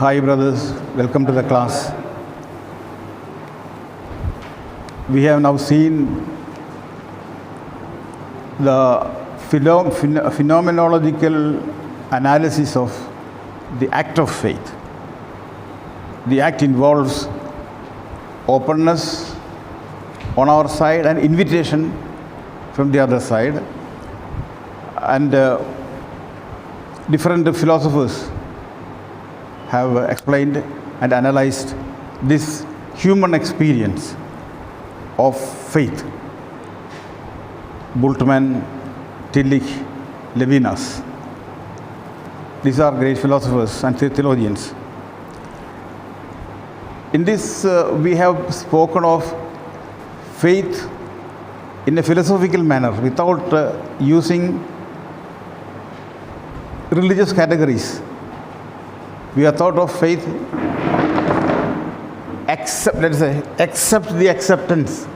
Hi brothers, welcome to the class. We have now seen the phenomenological analysis of the act of faith. The act involves openness on our side and invitation from the other side. And different philosophers have explained and analyzed this human experience of faith. Bultmann, Tillich, Levinas. These are great philosophers and theologians. In this, we have spoken of faith in a philosophical manner without using religious categories. We have thought of faith accept the acceptance.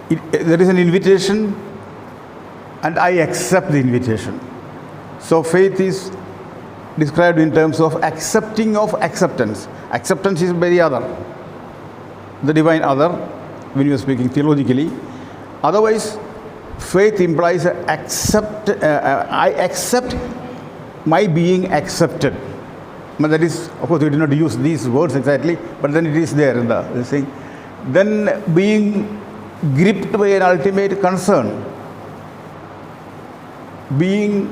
There is an invitation and I accept the invitation. So faith is described in terms of accepting of acceptance. Acceptance is by the other, the divine other, when you are speaking theologically. Otherwise, faith implies I accept my being accepted. But that is, of course, we did not use these words exactly, but then it is there in the thing. Then being gripped by an ultimate concern, being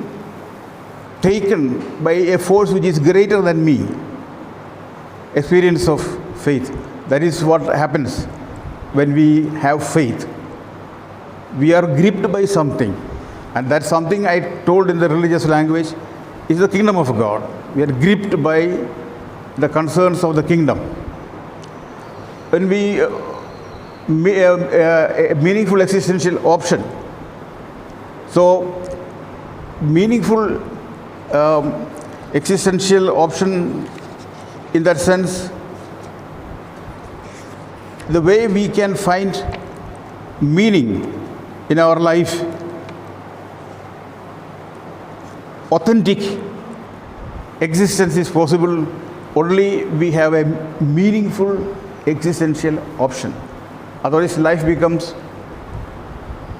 taken by a force which is greater than me, experience of faith. That is what happens when we have faith. We are gripped by something, and that something, I told in the religious language, is the kingdom of God. We are gripped by the concerns of the kingdom. When we a meaningful existential option. So meaningful existential option, in that sense, the way we can find meaning in our life, authentic existence is possible only we have a meaningful existential option. Otherwise life becomes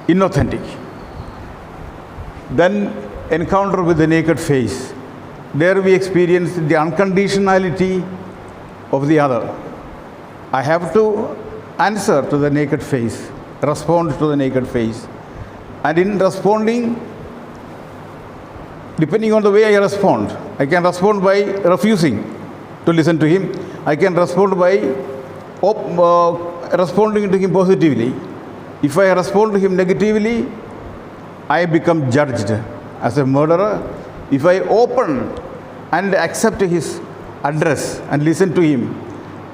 inauthentic. Then encounter with the naked face. There we experience the unconditionality of the other. I have to answer to the naked face, respond to the naked face. And in responding, depending on the way I respond, I can respond by refusing to listen to him. I can respond by responding to him positively. If I respond to him negatively, I become judged as a murderer. If I open and accept his address and listen to him,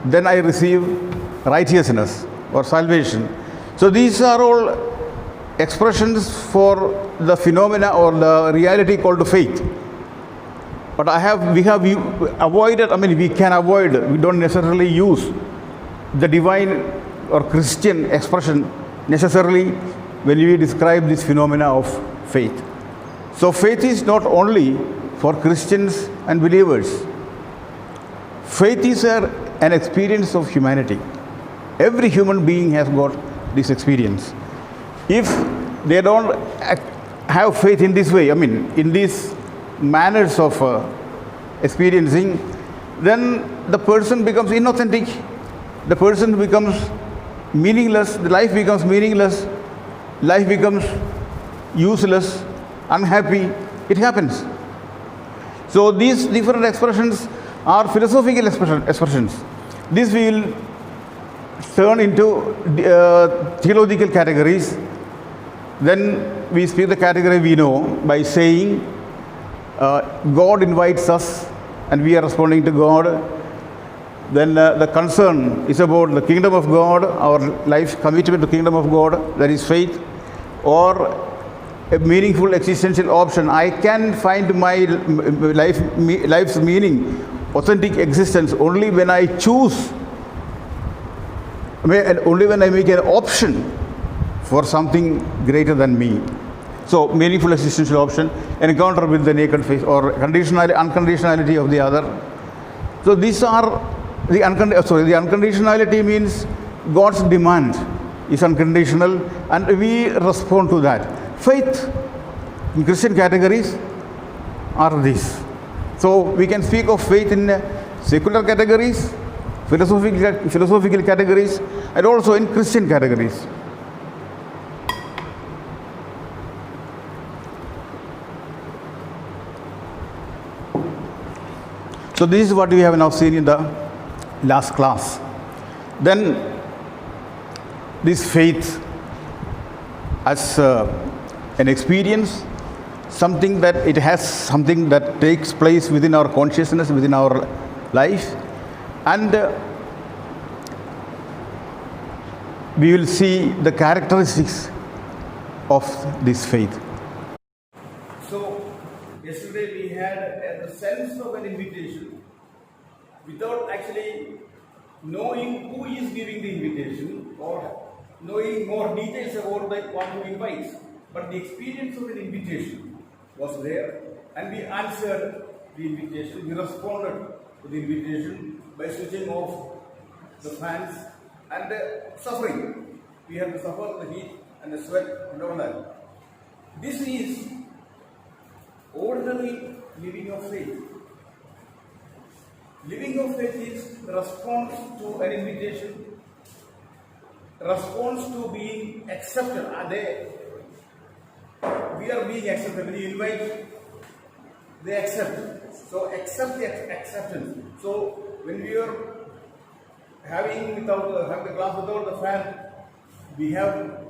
then I receive righteousness or salvation. So these are all expressions for the phenomena or the reality called faith. But we have avoided, we can avoid, we don't necessarily use the divine or Christian expression necessarily when we describe this phenomena of faith. So faith is not only for Christians and believers. Faith is an experience of humanity. Every human being has got this experience. If they don't have faith in this way, in these manners of experiencing, then the person becomes inauthentic. The person becomes meaningless. The life becomes meaningless. Life becomes useless, unhappy. It happens. So these different expressions are philosophical expressions. This we will turn into theological categories. Then we speak the category we know by saying God invites us and we are responding to God. Then the concern is about the kingdom of God, our life commitment to the kingdom of God, that is faith, or a meaningful existential option. I can find my life's meaning, authentic existence, only when I choose, only when I make an option for something greater than me. So meaningful existential option, encounter with the naked face, or unconditionality of the other. So these are the unconditionality means God's demand is unconditional and we respond to that. Faith in Christian categories are these. So we can speak of faith in secular categories, philosophical categories, and also in Christian categories. So this is what we have now seen in the last class. Then this faith as an experience, something that takes place within our consciousness, within our life, and we will see the characteristics of this faith. So, yesterday we had the sense of an invitation without actually knowing who is giving the invitation or knowing more details about the one who invites. But the experience of an invitation was there, and we answered the invitation. We responded to the invitation by switching off the fans and suffering. We had to suffer the heat and the sweat and all that. This is ordinary living of faith. Living of faith is the response to an invitation, response to being accepted. We are being accepted. When you invite, they accept. So accept the acceptance. So when we are having the class without the fan, we have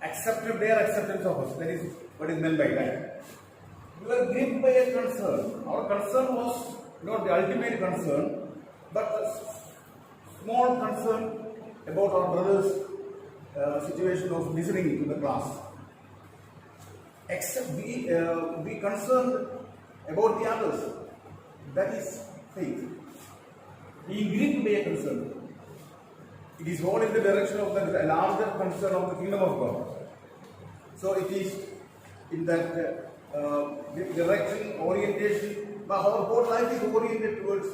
accepted their acceptance of us. That is what is meant by that. We were gripped by a concern. Our concern was not the ultimate concern, but a small concern about our brother's situation of listening to the class. Except be concerned about the others. That is faith. Being gripped by a concern. It is all in the direction of the larger concern of the kingdom of God. So it is in that direction, orientation. Our whole life is oriented towards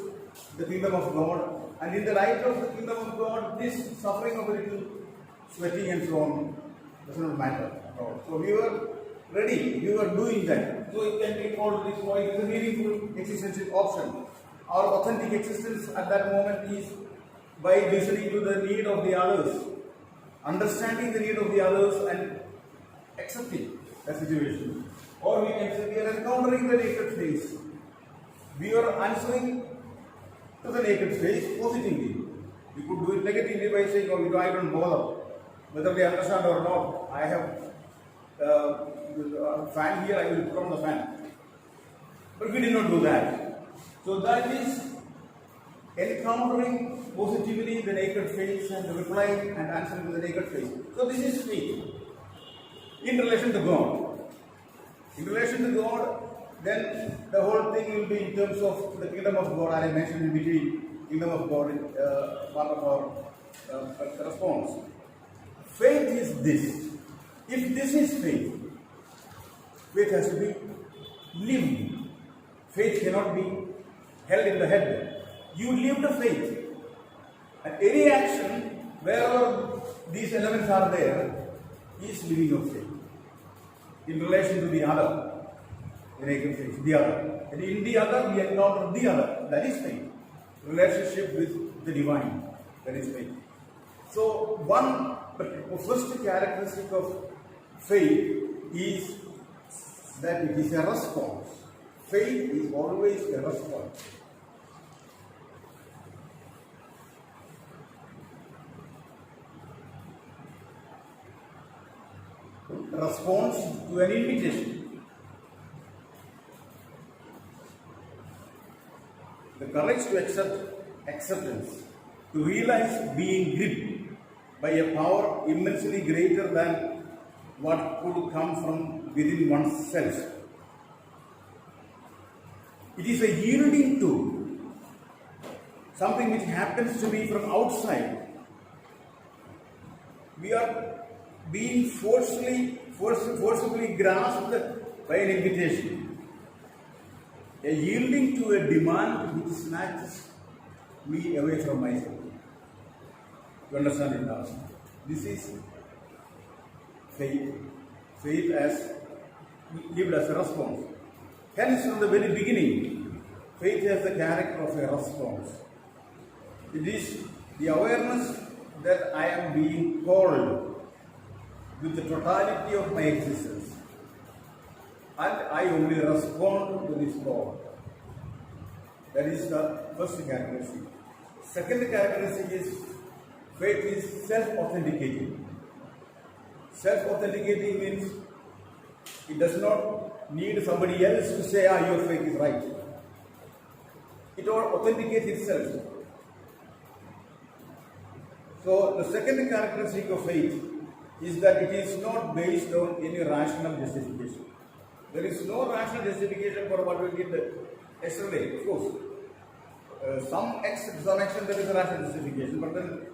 the kingdom of God. And in the light of the kingdom of God, this suffering of a little sweating and so on does not matter at all. So we were ready, we were doing that. So it can be called this way, it's a meaningful existential option. Our authentic existence at that moment is by listening to the need of the others, understanding the need of the others and accepting the situation. Or we can say we are encountering the naked face. We are answering to the naked face positively. We could do it negatively by saying, oh, I don't bother. Whether they understand or not, I have a fan here, I will put on the fan. But we did not do that. So that is encountering positively the naked face and replying and answering to the naked face. So this is faith in relation to God. In relation to God, then the whole thing will be in terms of the kingdom of God, as I mentioned in between, kingdom of God is part of our response. Faith is this. If this is faith, faith has to be lived. Faith cannot be held in the head. You live the faith. And any action, wherever these elements are there, is living of faith. In relation to the other, the naked face, the other. And in the other, we encounter the other. That is faith. Relationship with the divine. That is faith. So, first characteristic of faith is that it is a response. Faith is always a response. Response to an invitation. The courage to accept acceptance, to realize being gripped by a power immensely greater than what could come from within oneself. It is a yielding to something which happens to be from outside. We are being forcefully forcibly grasped by an invitation, a yielding to a demand which snatches me away from myself. You understand it now? This is faith. Faith as lived as a response. Hence, from the very beginning, faith has the character of a response. It is the awareness that I am being called with the totality of my existence, and I only respond to this call. That is the first characteristic. Second characteristic is faith is self-authenticating. Self-authenticating means it does not need somebody else to say, your faith is right. It authenticates itself. So the second characteristic of faith is that it is not based on any rational justification. There is no rational justification for what we did yesterday, of course. To some extent there is a rational justification, but then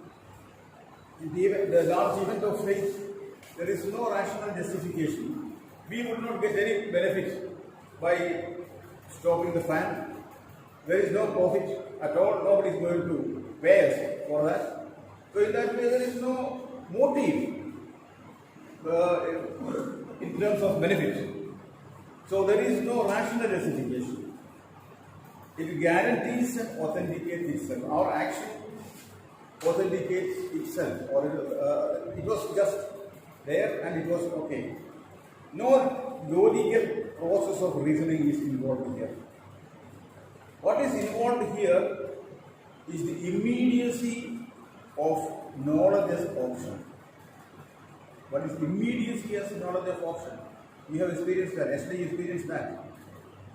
in the large event of faith, there is no rational justification. We would not get any benefit by stopping the fan. There is no profit at all. Nobody is going to pay us for that. So in that way, there is no motive in terms of benefit. So there is no rational justification. It guarantees and authenticates itself. Our action authenticates itself, or it was just there and it was okay. No logical process of reasoning is involved here. What is involved here is the immediacy of knowledge as option. What is immediacy as knowledge as option? We have experienced that. Yesterday you experienced that.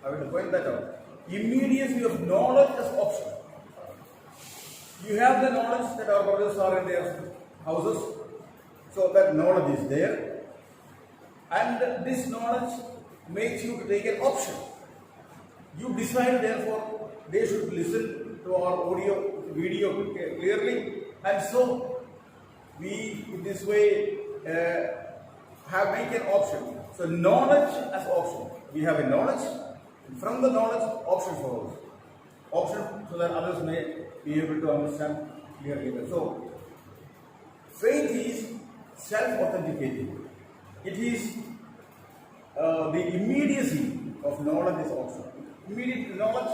I will point that out. Immediacy of knowledge as option. You have the knowledge that our brothers are in their houses, so that knowledge is there, and this knowledge makes you to take an option. You decide, therefore, they should listen to our audio, video clearly, and so we, in this way, have make an option. So knowledge as option. We have a knowledge, and from the knowledge, option follows. Option so that others may be able to understand clearly. So faith is self-authenticating. It is the immediacy of knowledge is option. Immediate knowledge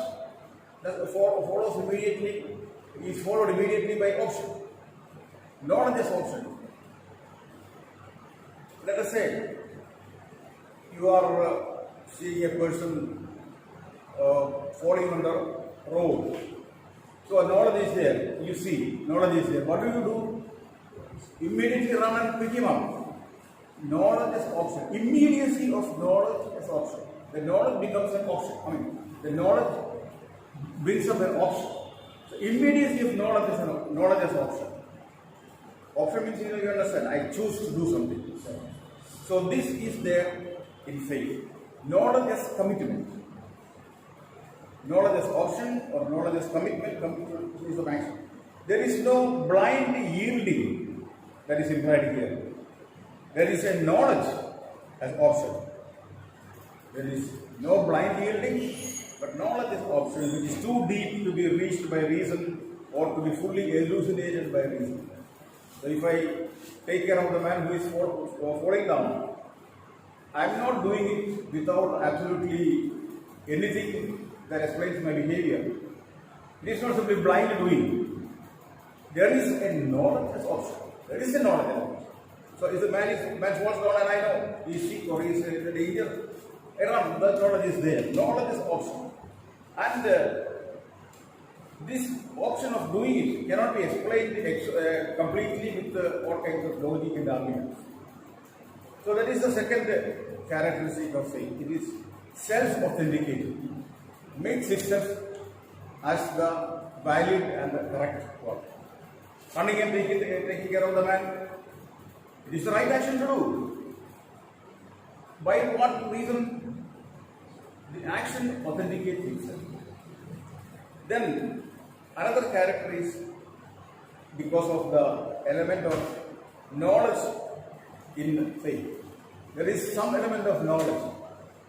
that follows immediately, is followed immediately by option. Knowledge is option. Let us say you are seeing a person falling on the road. So knowledge is there. You see, knowledge is there. What do? Immediately run and pick him up. Knowledge is option. Immediacy of knowledge is option. The knowledge becomes an option. The knowledge brings up an option. So immediacy of knowledge is option. Option means you understand. I choose to do something. So this is there in faith. Knowledge as commitment. Knowledge as option or knowledge as commitment is of action. There is no blind yielding that is implied here. There is a knowledge as option. There is no blind yielding, but knowledge is option, which is too deep to be reached by reason or to be fully elucidated by reason. So if I take care of the man who is falling down, I am not doing it without absolutely anything that explains my behavior. It is not simply blind doing. There is a knowledge as option. There is a knowledge as option. So if the man falls down and I know he is sick or he is in danger, that knowledge is there. Knowledge is option. And this option of doing it cannot be explained completely with all kinds of logic and arguments. So that is the second characteristic of faith. It is self-authenticating. Makes itself as the valid and the correct one. Running and taking care of the man, it is the right action to do. By what reason? The action authenticates itself. Then another character is because of the element of knowledge in faith. there is some element of knowledge.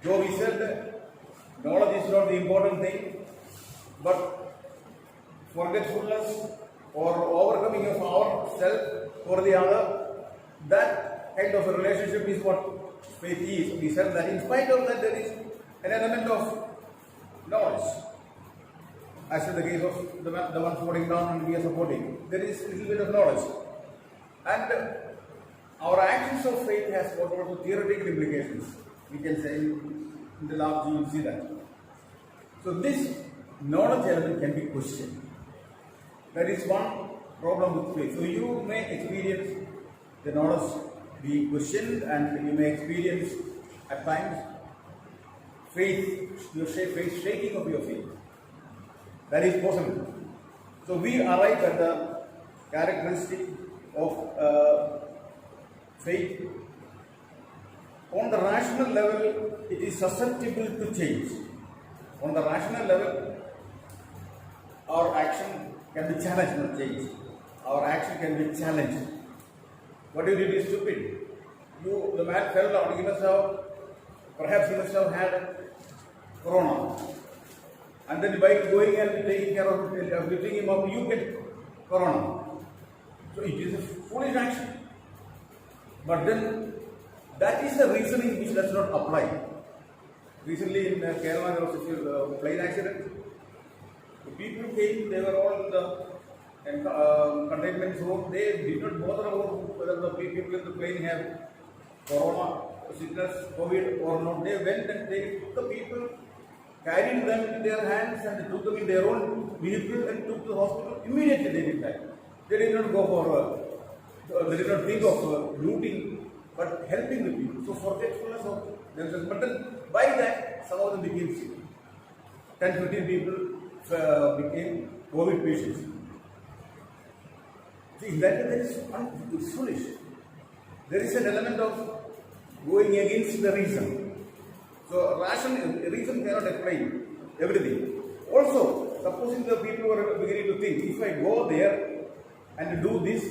Though we said that knowledge is not the important thing, but forgetfulness or overcoming of ourself or the other, that kind of a relationship is what faith is. We said that in spite of that, there is an element of knowledge. As in the case of the one falling down and we are supporting, there is a little bit of knowledge. And our actions of faith has got also theoretical implications. We can say in the last you will see that. So this knowledge element can be questioned. That is one problem with faith. So you may experience the knowledge be questioned, and you may experience at times faith, your faith shaking of your faith. That is possible. So we arrive at the characteristic of faith. On the rational level, it is susceptible to change. On the rational level, our action can be challenged, not changed. Our action can be challenged. What you did is stupid. The man fell down. Perhaps he must have had corona. And then by going and taking care of lifting him up, you get corona. So it is a foolish action. But then that is the reasoning which does not apply. Recently in Kerala there was a plane accident. The people came, they were all in the containment zone. They did not bother about whether the people in the plane have corona, sickness, COVID or not. They went and they took the people, carried them in their hands and took them in their own vehicle and took to the hospital. Immediately they did that. They did not go for, they did not think of looting, but helping the people. So forgetfulness of themselves. But then by that, some of them became sick. 10, 15 people became COVID patients. See, in that way, it's foolish. There is an element of going against the reason. So, reason cannot explain everything. Also, supposing the people were beginning to think, if I go there and do this,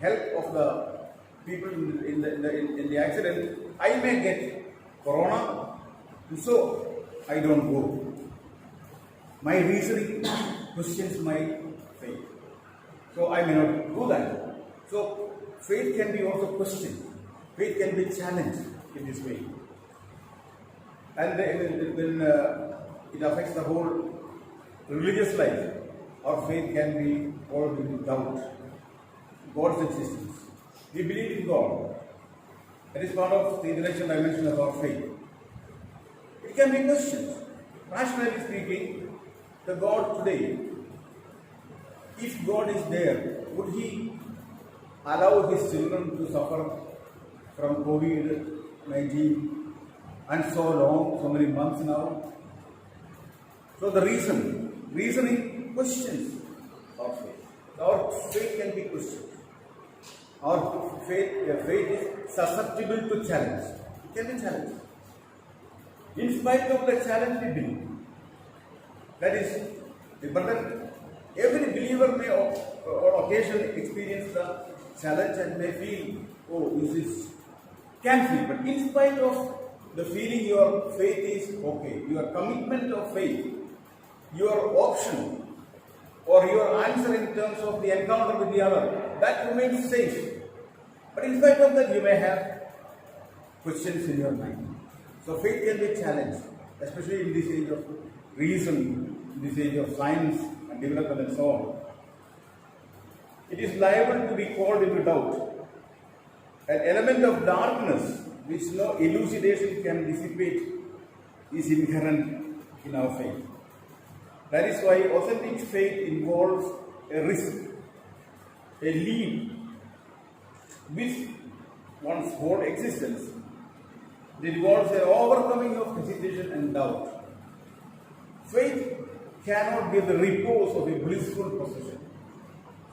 help of the people in the accident, I may get corona, so I don't go. My reasoning questions my faith. So I may not do that. So faith can be also questioned. Faith can be challenged in this way. And when it affects the whole religious life, our faith can be called into doubt. God's existence. We believe in God. That is part of the intellectual dimension of our faith. It can be questioned. Rationally speaking, the God today, if God is there, would He allow His children to suffer from COVID-19 and so long, so many months now? So the reasoning questions our faith. Our faith can be questioned. Our faith is susceptible to challenge. It can be challenged. In spite of the challenge, we believe. That is, but then every believer may on occasion experience the challenge and may feel, oh, this is, can feel. But in spite of the feeling, your faith is okay. Your commitment of faith, your option, or your answer in terms of the encounter with the other, that remains safe. But in spite of that, you may have questions in your mind. So faith can be challenged, especially in this age of reason, in this age of science and development and so on. It is liable to be called into doubt. An element of darkness which no elucidation can dissipate is inherent in our faith. That is why authentic faith involves a risk, a leap with one's whole existence. It involves an overcoming of hesitation and doubt. Faith cannot be the repose of a blissful possession.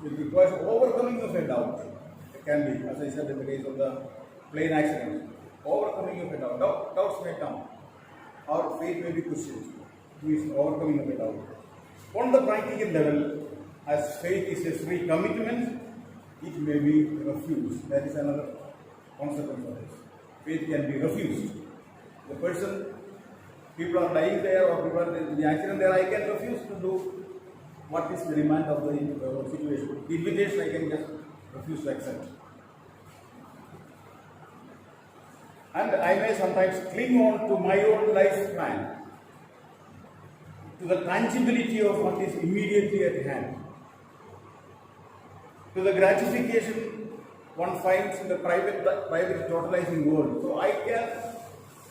It requires overcoming of a doubt. It can be, as I said in the case of the plane accident, overcoming of a doubt. Doubts may come. Our faith may be questioned. Who is overcoming of a doubt? On the practical level, as faith is a free commitment, it may be refused. That is another consequence of this. faith can be refused. The person, people are dying there or people are in the accident there, I can refuse to do what is the demand of the situation. The invitation I can just refuse to accept. And I may sometimes cling on to my own life plan, to the tangibility of what is immediately at hand, to the gratification one finds in the private totalizing world. So I can,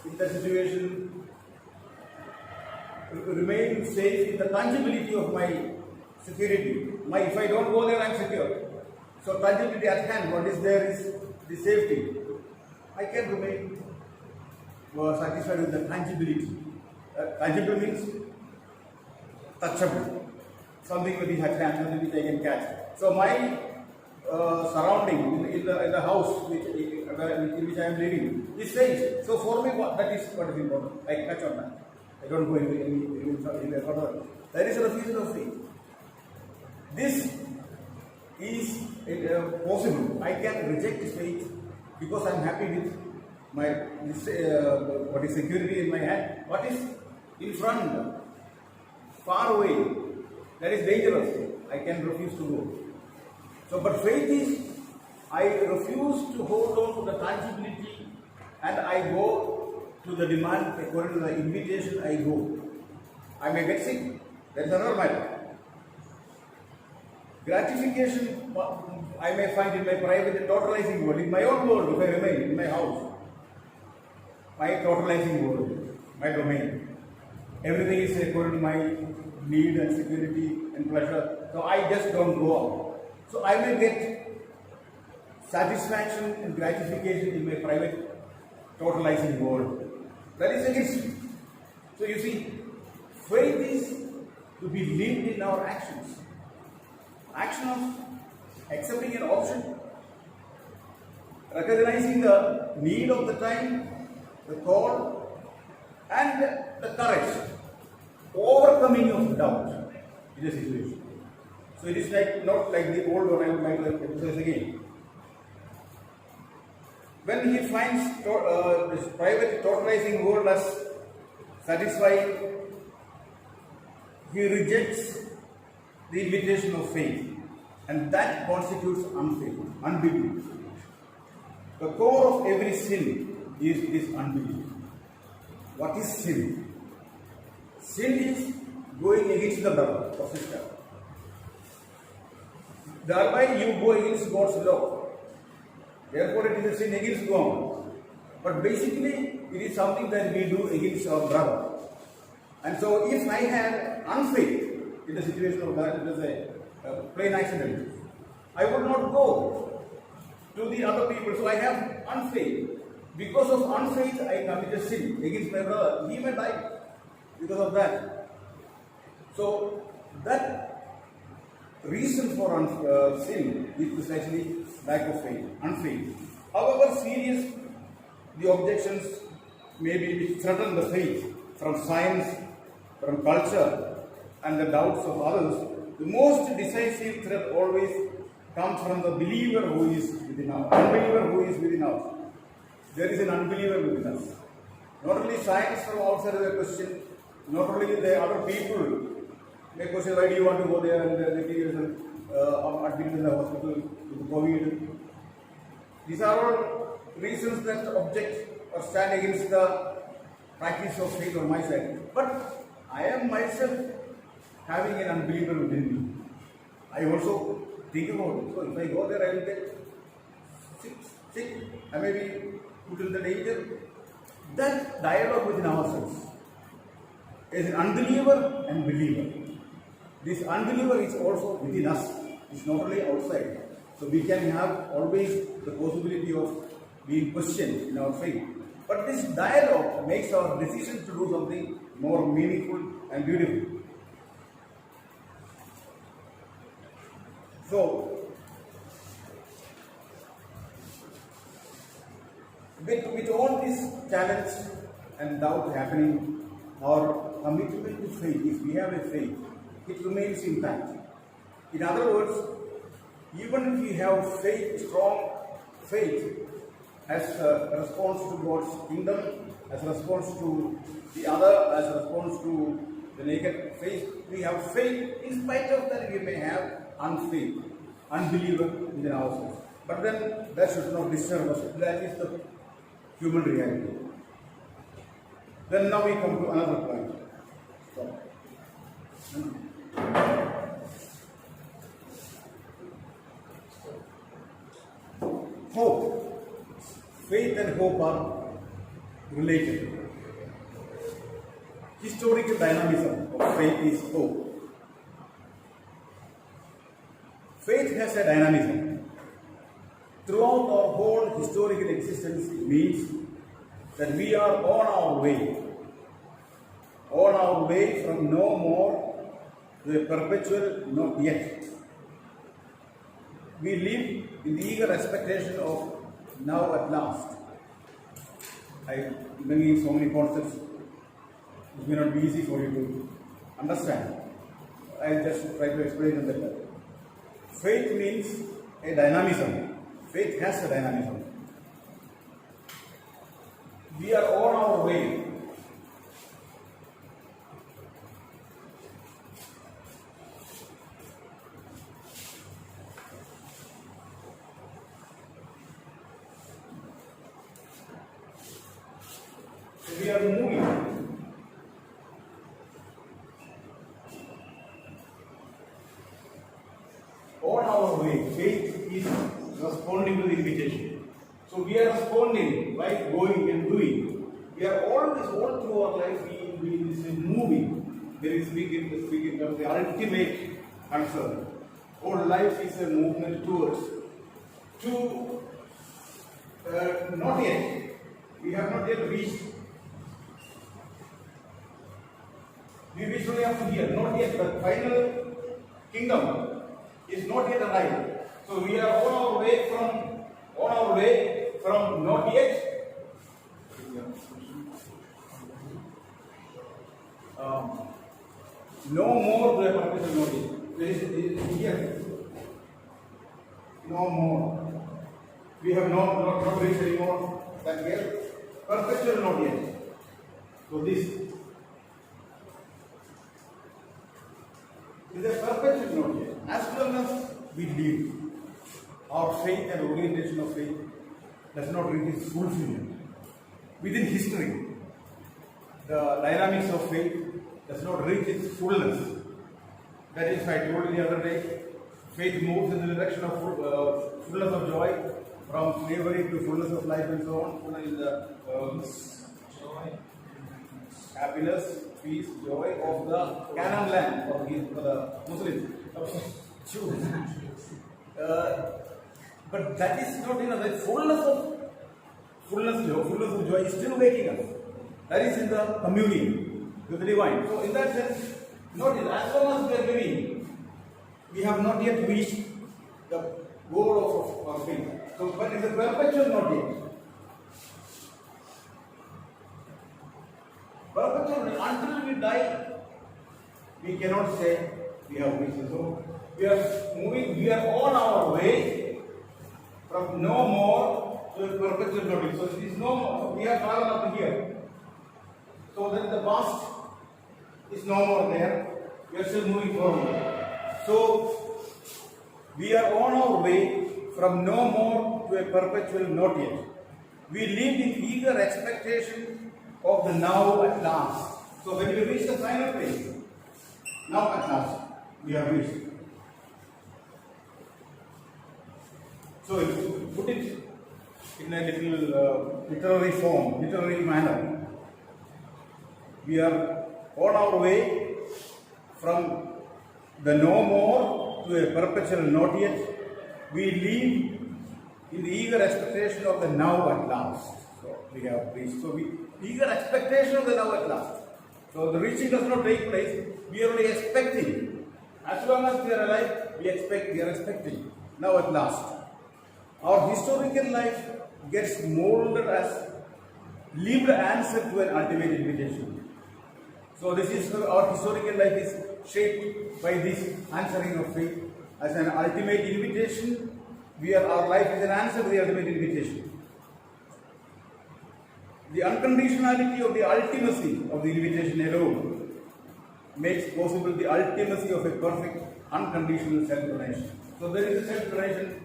in that situation, remain safe in the tangibility of my security. If I don't go there, I am secure. So tangibility at hand, what is there is the safety. I can remain satisfied with the tangibility. Tangible means touchable, something that is at hand, something which I can catch. So my surrounding in the house in which I am living is safe. So for me, that is what is important. I catch on that. I don't go any further. That is a refusal of faith. This is possible. I can reject faith because I am happy with my what is security in my hand. What is in front, far away, that is dangerous. I can refuse to go. So, but faith is, I refuse to hold on to the tangibility and I go to the demand according to the invitation. I go. I may get sick. That's another matter. Gratification I may find in my private and totalizing world, in my own world, if I remain in my house. My totalizing world, my domain. Everything is according to my need and security and pleasure. So I just don't go out. So I may get satisfaction and gratification in my private totalizing world. That is against me. So you see, faith is to be lived in our actions. Action of accepting an option, recognizing the need of the time, the call, and the courage, overcoming of doubt in a situation. So it is like not like the old one. I would like to emphasize again. When he finds this private totalizing world as satisfied, he rejects the invitation of faith, and that constitutes unfaith, unbelief. The core of every sin is this unbelief. What is sin? Sin is going against the brother or sister. Thereby you go against God's law. Therefore it is a sin against God. But basically it is something that we do against our brother. And so if I had unfaith in the situation of that, it is a plain accident, I would not go to the other people. So I have unfaith. Because of unfaith, I committed sin against my brother. He may die because of that. So that reason for sin is precisely lack of faith, unfaith. However serious the objections may be which threaten the faith from science, from culture, and the doubts of others, the most decisive threat always comes from the believer who is within us, unbeliever who is within us. There is an unbeliever within us. Not only science from outside the question, not only the other people may question, why do you want to go there and get yourself admitted in the hospital with COVID. These are all reasons that object or stand against the practice of faith on my side. But I am myself having an unbeliever within me. I also think about it. So if I go there, I will get sick. I may be put in the danger. That dialogue within ourselves is an unbeliever and believer. This unbeliever is also within us. It's not only outside. So we can have always the possibility of being questioned in our faith. But this dialogue makes our decision to do something more meaningful and beautiful. So, with all this challenge and doubt happening, our commitment to faith, if we have a faith, it remains intact. In other words, even if we have faith, strong faith, as a response to God's kingdom, as a response to the other, as a response to the naked faith. We have faith. In spite of that, we may have unfaith, unbelief within ourselves. But then that should not disturb us. That is the human reality. Then now we come to another point. Hope. Faith and hope are related. Historical dynamism of faith is hope. Faith has a dynamism. Throughout our whole historical existence, it means that we are on our way from no more to a perpetual not yet. We live in the eager expectation of now at last. I'm bringing so many concepts. It may not be easy for you to understand. I'll just try to explain them better. Faith means a dynamism. Faith has a dynamism. We are on our way. We are moving. On our way, faith is responding to the invitation. So we are responding by going and doing. We are always, all through our life, we is moving. There is speaking of the ultimate concern. All life is a movement towards. Not yet. We have not yet reached. We wish only up to here, not yet. The final kingdom is not yet arrived. So we are on our way from not yet. No more to a perpetual not yet. There is here. No more. We have not reached anymore that yet. Perpetual not yet. So this is a perpetual not yet. As long as we live, our faith and orientation of faith does not reach its fulfillment. Within history, the dynamics of faith does not reach its fullness. That is, I told you the other day, faith moves in the direction of fullness of joy, from slavery to fullness of life and so on. In the joy, happiness, peace, joy of the Canaan land for the Muslims. Jews. But that is not enough. The fullness of joy is still waiting us. That is in the communion with the divine. So in that sense, not as long as we are living, we have not yet reached the goal of our faith. So, but it's a perpetual not yet. Perpetual, until we die, we cannot say we have reached. So we are moving, we are on our way from no more to a perpetual not yet. So it is no more. We have traveled up to here. So then the past is no more there. We are still moving forward. So we are on our way from no more to a perpetual not yet. We live in eager expectation of the now at last. So when we reach the final place, now at last, we have reached. So if you put it in a little literary manner, we are on our way from the no more to a perpetual not yet. We live in the eager expectation of the now at last. So we have reached. So eager expectation of the now at last. So the reaching does not take place. We are only expecting. As long as we are alive, we are expecting. Now at last. Our historical life gets molded as lived answer to an ultimate invitation. So this is our historical life is shaped by this answering of faith as an ultimate invitation. Our life is an answer to the ultimate invitation. The unconditionality of the ultimacy of the invitation alone makes possible the ultimacy of a perfect unconditional self-donation. So there is a self-donation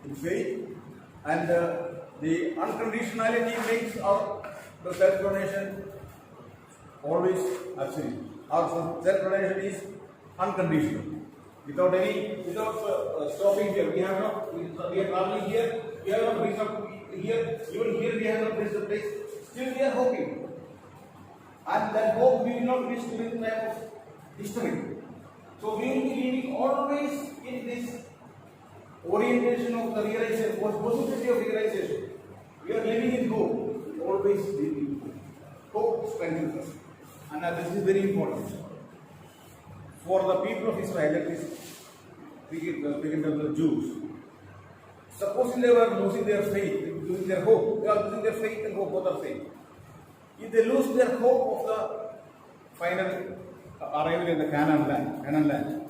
in faith, and the unconditionality makes the self-donation always absolute. Our self-donation is unconditional. Without stopping here, we are traveling here, we have not reached up here, even here we have not reached the place, still we are hoping. And that hope we will not reach during the time of history. So we will be living always in this orientation of the realization, possibility of realization. We are living in hope, always living in hope. Hope strengthens us. And this is very important. For the people of Israel, that is, speaking of the Jews, supposing they were losing their faith, losing their hope, they are losing their faith and hope, both are same. If they lose their hope of the final arrival in the Canaan land,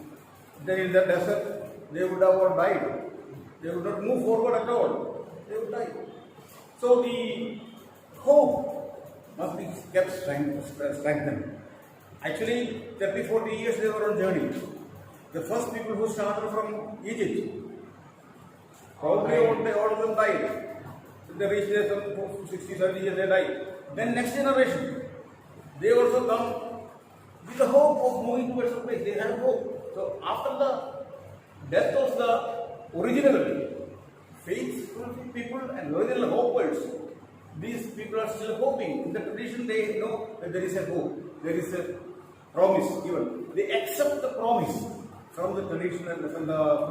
then in the desert, they would have all died. They would not move forward at all. They would die. So the hope must be kept strengthened. Actually, 30-40 years they were on journey. The first people who started from Egypt, probably all of them died. They reached there some 60-70 years, they died. Then next generation, they also come with the hope of moving towards the place. They have hope. So after the death of the original faithful people and original hopers, these people are still hoping. In the tradition, they know that there is a hope. There is a promise given. They accept the promise from the tradition and from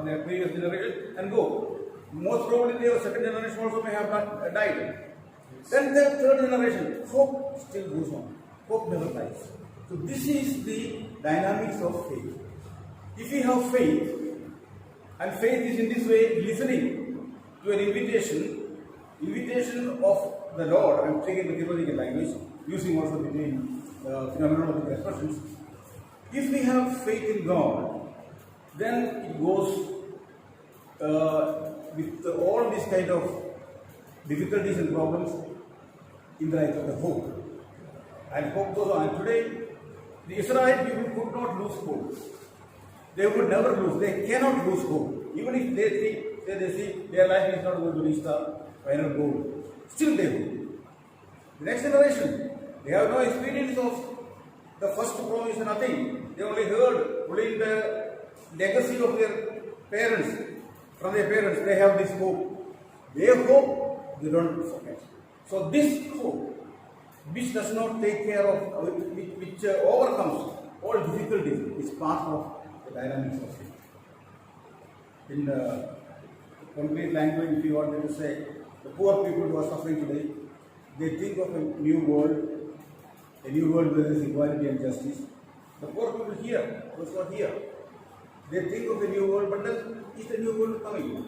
their previous generation and go. Most probably their second generation also may have died. Then their third generation, hope still goes on. Hope never dies. So this is the dynamics of faith. If we have faith, and faith is in this way listening to an invitation of the Lord, I'm taking the theological language, using also between phenomenological expressions. If we have faith in God, then it goes with all these kind of difficulties and problems in the light of the hope. And hope goes on. And today, the Israelite people could not lose hope. They would never lose. They cannot lose hope. Even if they see their life is not going to reach the final goal, still they will. The next generation, they have no experience of the first promise, nothing. They only heard, only in the legacy of their parents, from their parents, they have this hope. Their hope, they don't forget. So this hope, which does not take care of, which overcomes all difficulties, is part of the dynamics of faith. In concrete language, if you wanted to say, the poor people who are suffering today, they think of a new world where there is equality and justice. The poor people here, those who are here, they think of a new world, but then is the new world coming?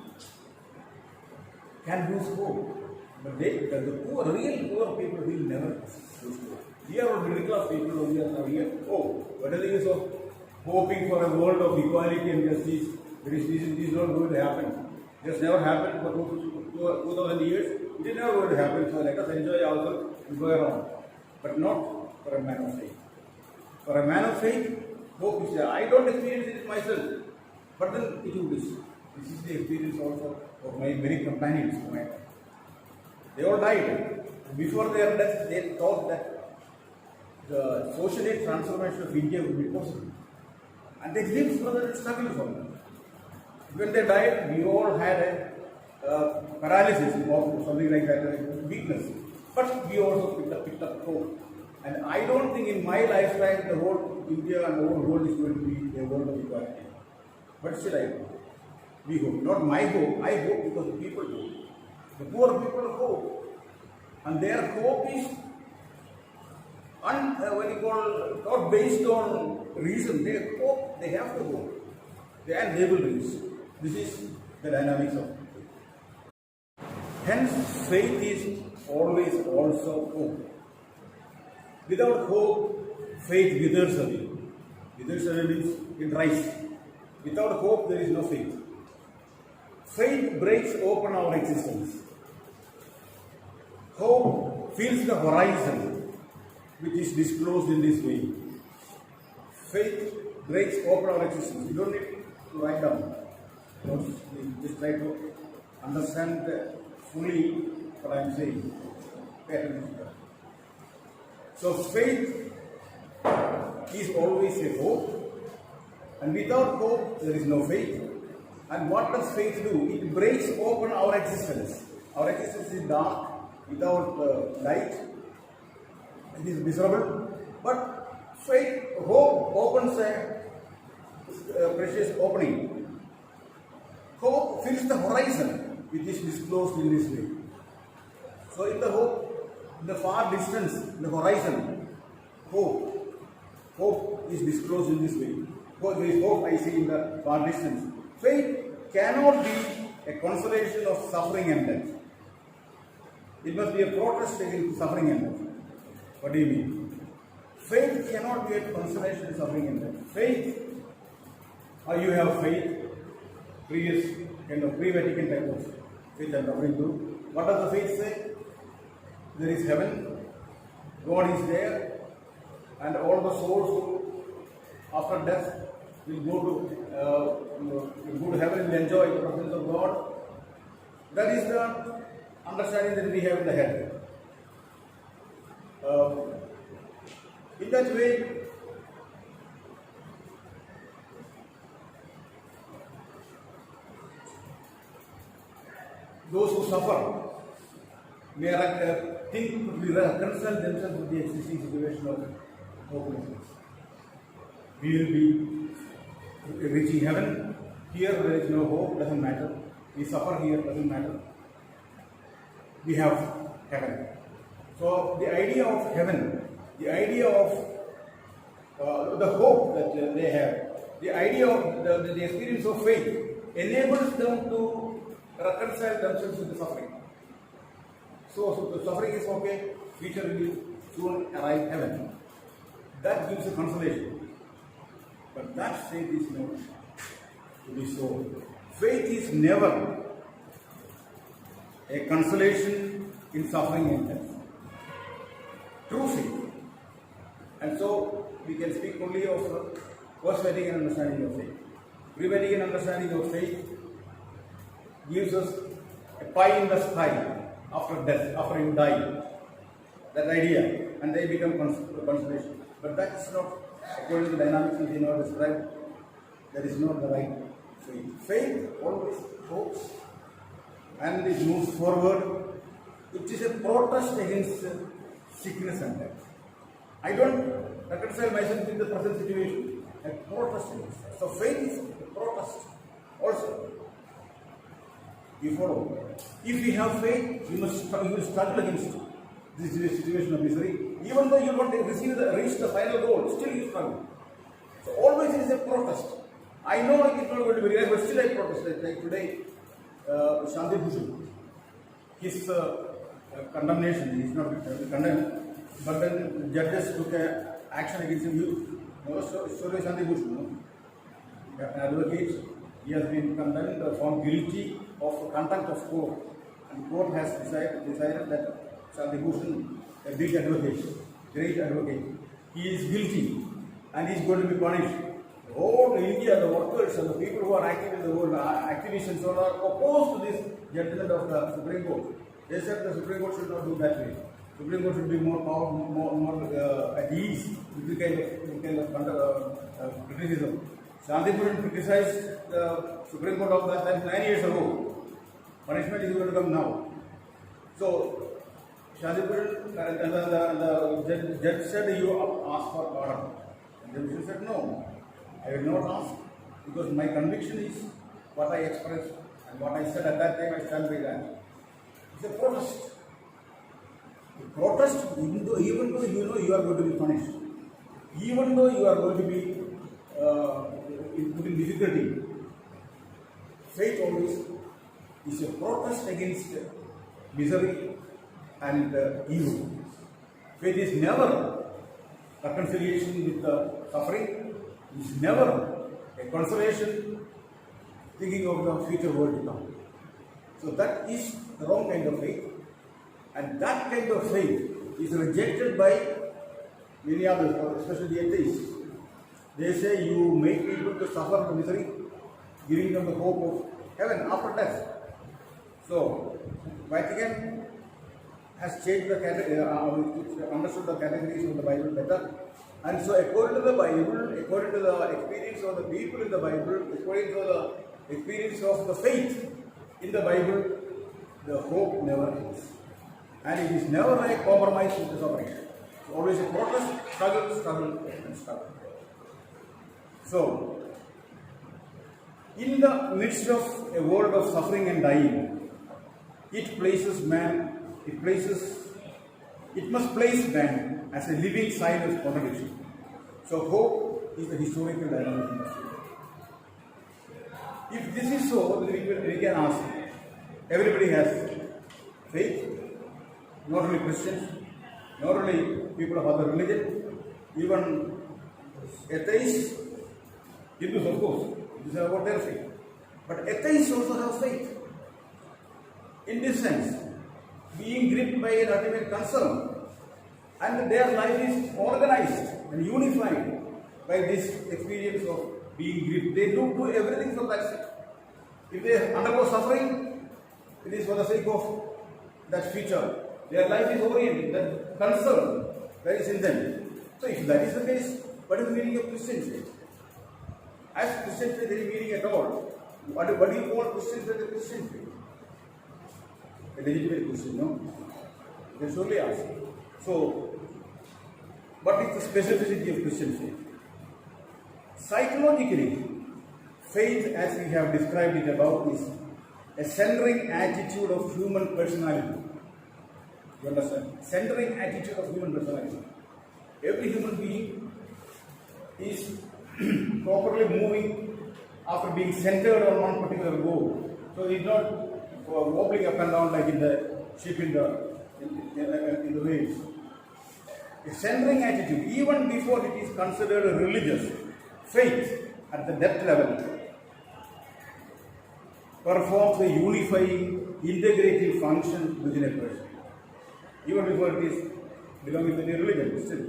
Can lose hope. But the poor, real poor people will never lose hope. We are middle class people, we are now here. Oh, what are the use of hoping for a world of equality and justice? This is not going to happen. This never happened for 2000 years. It is never going to happen. So let us enjoy ourselves and go around. But not for a man of faith. For a man of faith, hope is there. I don't experience it myself. But then it will be. This is the experience also of my many companions. They all died. Before their death, they thought that the socialist transformation of India would be possible. And they lived further and struggled for them. When they died, we all had a paralysis or something like that, a weakness. But we also picked up hope. And I don't think in my lifetime the whole India and the whole world is going to be a world of equality. But still I hope. We hope. Not my hope, I hope because the people hope. The poor people hope. And their hope is not based on reason. They hope, they have to hope. And they will reach. This is the dynamics of faith. Hence, faith is always also hope. Without hope, faith withers away. Withers away means it dries. Without hope, there is no faith. Faith breaks open our existence. Hope feels the horizon which is disclosed in this way. Faith breaks open our existence. You don't need to write down. Just try to understand fully what I am saying. Pay attention to that. So faith is always a hope, and without hope there is no faith. And what does faith do? It breaks open our existence. Our existence is dark, without light. It is miserable. But faith, hope opens a precious opening. Hope fills the horizon which is disclosed in this way. So in the hope, in the far distance, in the horizon, hope is disclosed in this way. There is hope I see in the far distance. Faith cannot be a consolation of suffering and death. It must be a protest against suffering and death. What do you mean? Faith cannot be a consolation of suffering and death. Faith, or you have faith, previous kind of pre-Vatican type of faith I'm referring to. What does the faith say? There is heaven, God is there, and all the souls who after death will go to heaven and enjoy the presence of God. That is the understanding that we have in the head. In that way, those who suffer may reconcile themselves with the existing situation of hopelessness. We will be reaching heaven. Here there is no hope, doesn't matter. We suffer here, doesn't matter. We have heaven. So the idea of heaven, the idea of the hope that they have, the idea of the experience of faith enables them to reconcile themselves with the suffering. So the suffering is okay, future will soon arrive heaven. That gives a consolation. But that faith is not to be so. Faith is never a consolation in suffering and death. True faith. And so we can speak only of post-Vatican understanding of faith. Pre-Vatican understanding of faith gives us a pie in the sky after death, after you die. That idea, and they become consolation. But that is not, according to the dynamics we now described, that is not the right faith. Faith always hopes and it moves forward. It is a protest against sickness and death. I don't reconcile myself with the present situation. I protest against that. So faith is a protest also. You follow? If you have faith, you will struggle against this situation of misery. Even though you don't reach the final goal, still you struggle. So always it is a protest. I know it is not going to be realized, but still I protest. Like today, Shanti Bhushan, his condemnation, he is not condemned, but then the judges took action against him. Sorry, Shanti Bhushan, an advocate, he has been condemned, found guilty of contempt of court, and court has decided that Shanti Bhushan, a big advocate, great advocate, he is guilty and he is going to be punished. The whole India, the workers and the people who are active in the world, activists and so on, are opposed to this judgment of the Supreme Court. They said the Supreme Court should not do that way. Supreme Court should be more powerful, more at ease with the kind of criticism. Shanti Bhushan criticized the Supreme Court of that time 9 years ago. Punishment is going to come now. So Shanti Bhushan and the judge said, "You ask for pardon." And the Bhushan said, "No, I will not ask, because my conviction is what I expressed and what I said at that time, I stand by that." It's a protest. A protest, even though you know you are going to be punished, even though you are going to be put in difficulty, faith always is a protest against misery and evil. Faith is never reconciliation with the suffering. It is never a consolation thinking of the future world to come. So that is the wrong kind of faith. And that kind of faith is rejected by many others, especially the atheists. They say you make people to suffer the misery, giving them the hope of heaven after death. So, Vatican has changed the understood the categories of the Bible better. And so, according to the Bible, according to the experience of the people in the Bible, according to the experience of the faith in the Bible, the hope never ends. And it is never a compromise with the suffering. It's always a protest, struggle, and struggle. So, in the midst of a world of suffering and dying, it must place man as a living sign of contradiction. So, hope is the historical dynamic in the faith. If this is so, then we can ask, everybody has faith, not only Christians, not only people of other religion, even atheists, Hindus of course, this is about their faith. But atheists also have faith. In this sense, being gripped by an ultimate concern, and their life is organized and unified by this experience of being gripped. They do everything for that sake. If they undergo suffering, it is for the sake of that future. Their life is oriented, that concern that is in them. So if that is the case, what is the meaning of Christian faith? As Christian faith, there is meaning at all. What do you call Christian faith? A Christian faith? A legitimate Christian, no? You can surely ask. So, what is the specificity of Christian faith? Psychologically, faith as we have described it above is a centering attitude of human personality. You understand? Centering attitude of human personality. Every human being is properly moving after being centered on one particular goal. So he's not wobbling up and down like in the ship in the waves. A centering attitude, even before it is considered a religious faith at the depth level, performs a unifying, integrating function within a person. Even before it is belonging to the religion, still.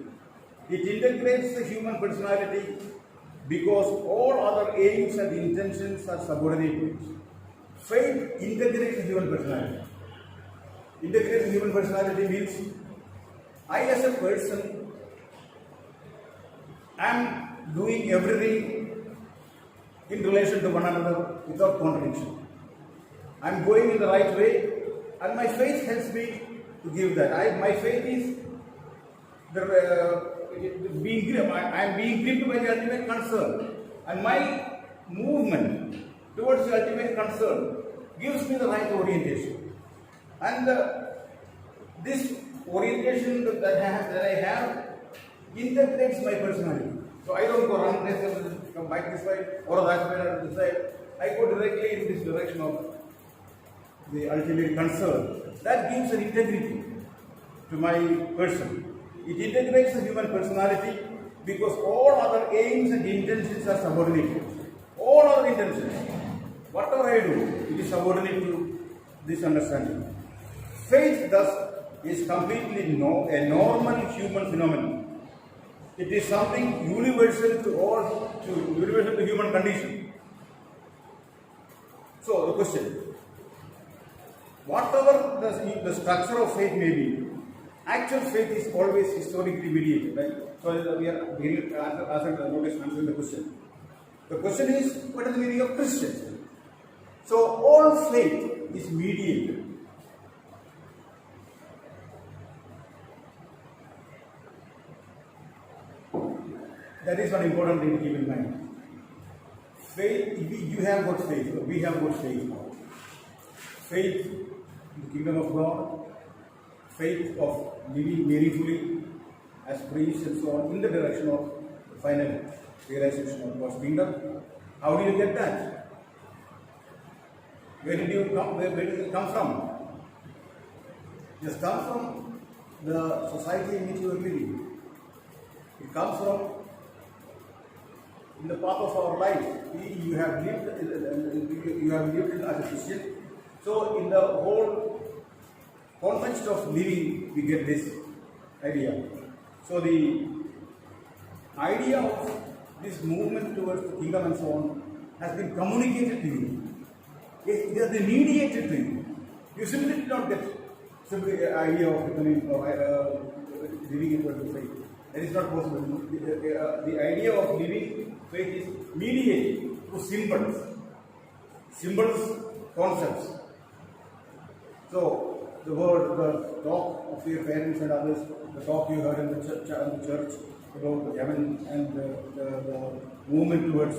It integrates the human personality because all other aims and intentions are subordinate to it. Faith integrates the human personality. Integrating human personality means I as a person am doing everything in relation to one another without contradiction. I am going in the right way and my faith helps me to give that. My faith is I am being gripped by the ultimate concern, and my movement towards the ultimate concern gives me the right orientation. And this orientation that I have integrates my personality. So I don't go run this, come back this way or that way or this side. I go directly in this direction of the ultimate concern. That gives an integrity to my person. It integrates the human personality because all other aims and intentions are subordinate. All other intentions, whatever I do, it is subordinate to this understanding. Faith, thus, is completely a normal human phenomenon. It is something universal to human condition. So the question, whatever the structure of faith may be, actual faith is always historically mediated, right? So we are answering the question. The question is, what is the meaning of Christian? So all faith is mediated. That is one important thing to keep in mind. Faith, you have got faith, we have got faith now. Faith in the kingdom of God, faith of living meaningfully as priests and so on in the direction of the final realization of God's kingdom. How do you get that? Where did it come from? It has come from the society in which you are living. It comes from in the path of our life. You have lived as a Christian. So in the whole context of living, we get this idea. So the idea of this movement towards the kingdom and so on has been communicated to you. It has been mediated to you. You simply did not get simply the idea of becoming living in the faith. That is not possible. The idea of living faith is mediated through symbols, concepts. So the word, the talk of your parents and others, the talk you heard in the church about heaven and the movement towards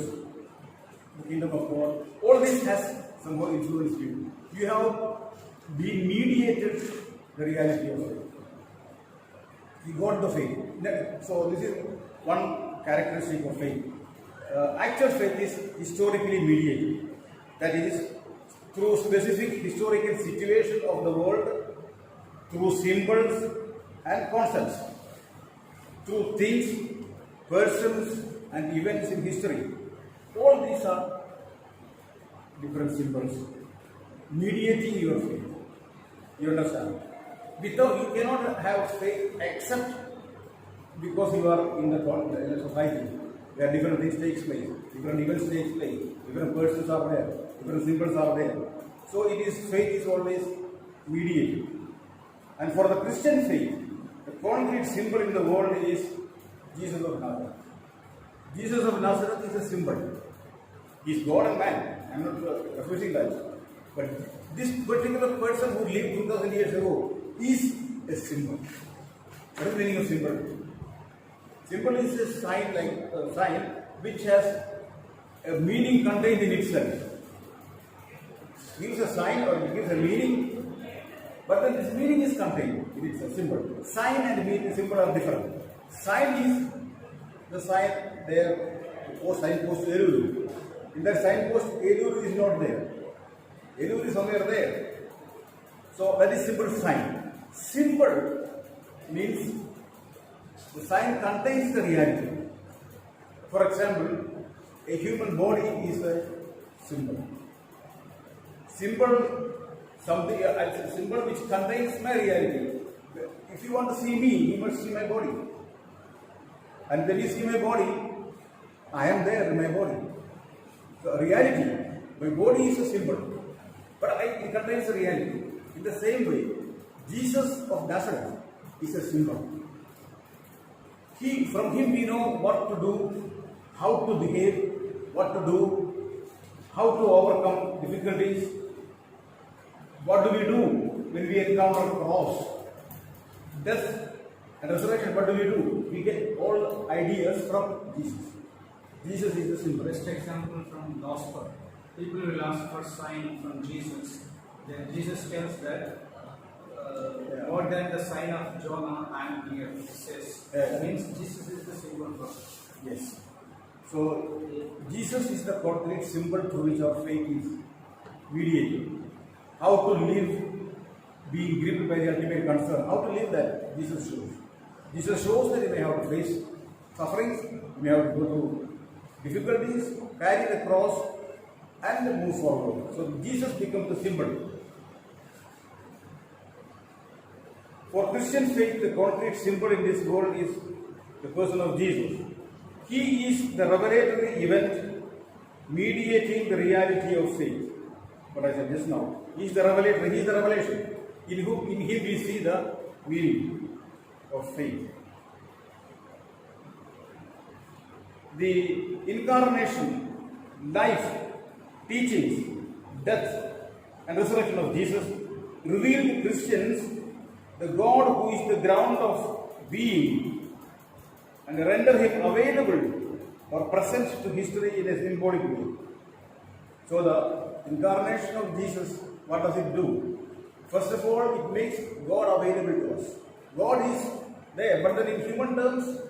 the kingdom of God, all this has somehow influenced you. You have been mediated the reality of faith. You got the faith. So this is one characteristic of faith. Actual faith is historically mediated. That is, through specific historical situation of the world, through symbols and concepts, through things, persons and events in history. All these are different symbols mediating your faith. You understand? Without, you cannot have faith except because you are in the society where different things take place, different events take place, different persons are there, different symbols are there. So it is, faith is always mediated. And for the Christian faith, the concrete symbol in the world is Jesus of Nazareth. Jesus of Nazareth is a symbol. He is God and man. I am not refusing that. But this particular person who lived 2000 years ago is a symbol. What is the meaning of symbol? Symbol is a sign, like a sign which has a meaning contained in itself. It gives a sign or it gives a meaning, but then this meaning is contained in itself. Symbol. Sign and meaning, symbol are different. Sign is the sign there, or signpost Elur. In that signpost, Elur is not there. Elur is somewhere there. So that is simple sign. Symbol means the sign contains the reality. For example, a human body is a symbol. Symbol, something, a symbol which contains my reality. If you want to see me, you must see my body. And when you see my body, I am there in my body. So reality, my body is a symbol, but it contains a reality. In the same way, Jesus of Nazareth is a symbol. From him we know what to do, how to behave, what to do, how to overcome difficulties. What do we do when we encounter cross, death and resurrection? What do? We get all ideas from Jesus. Jesus is the symbol. Best example from Gospel. People will ask for sign from Jesus. Then Jesus tells that more than the sign of Jonah I am here. He says that means Jesus is the symbol for us. Yes. So Jesus is the concrete symbol through which our faith is mediated. How to live, being gripped by the ultimate concern. How to live that Jesus shows. Jesus shows that you may have to face sufferings, you may have to go through difficulties, carry the cross, and move forward. So Jesus becomes the symbol. For Christian faith, the concrete symbol in this world is the person of Jesus. He is the revelatory event mediating the reality of faith. What I said just now. He is the revelator, he is the revelation. In him we see the meaning of faith. The incarnation, life, teachings, death, and resurrection of Jesus reveal to Christians the God who is the ground of being and render him available or present to history in a symbolic way. So the incarnation of Jesus, what does it do? First of all, it makes God available to us. God is there, but then in human terms,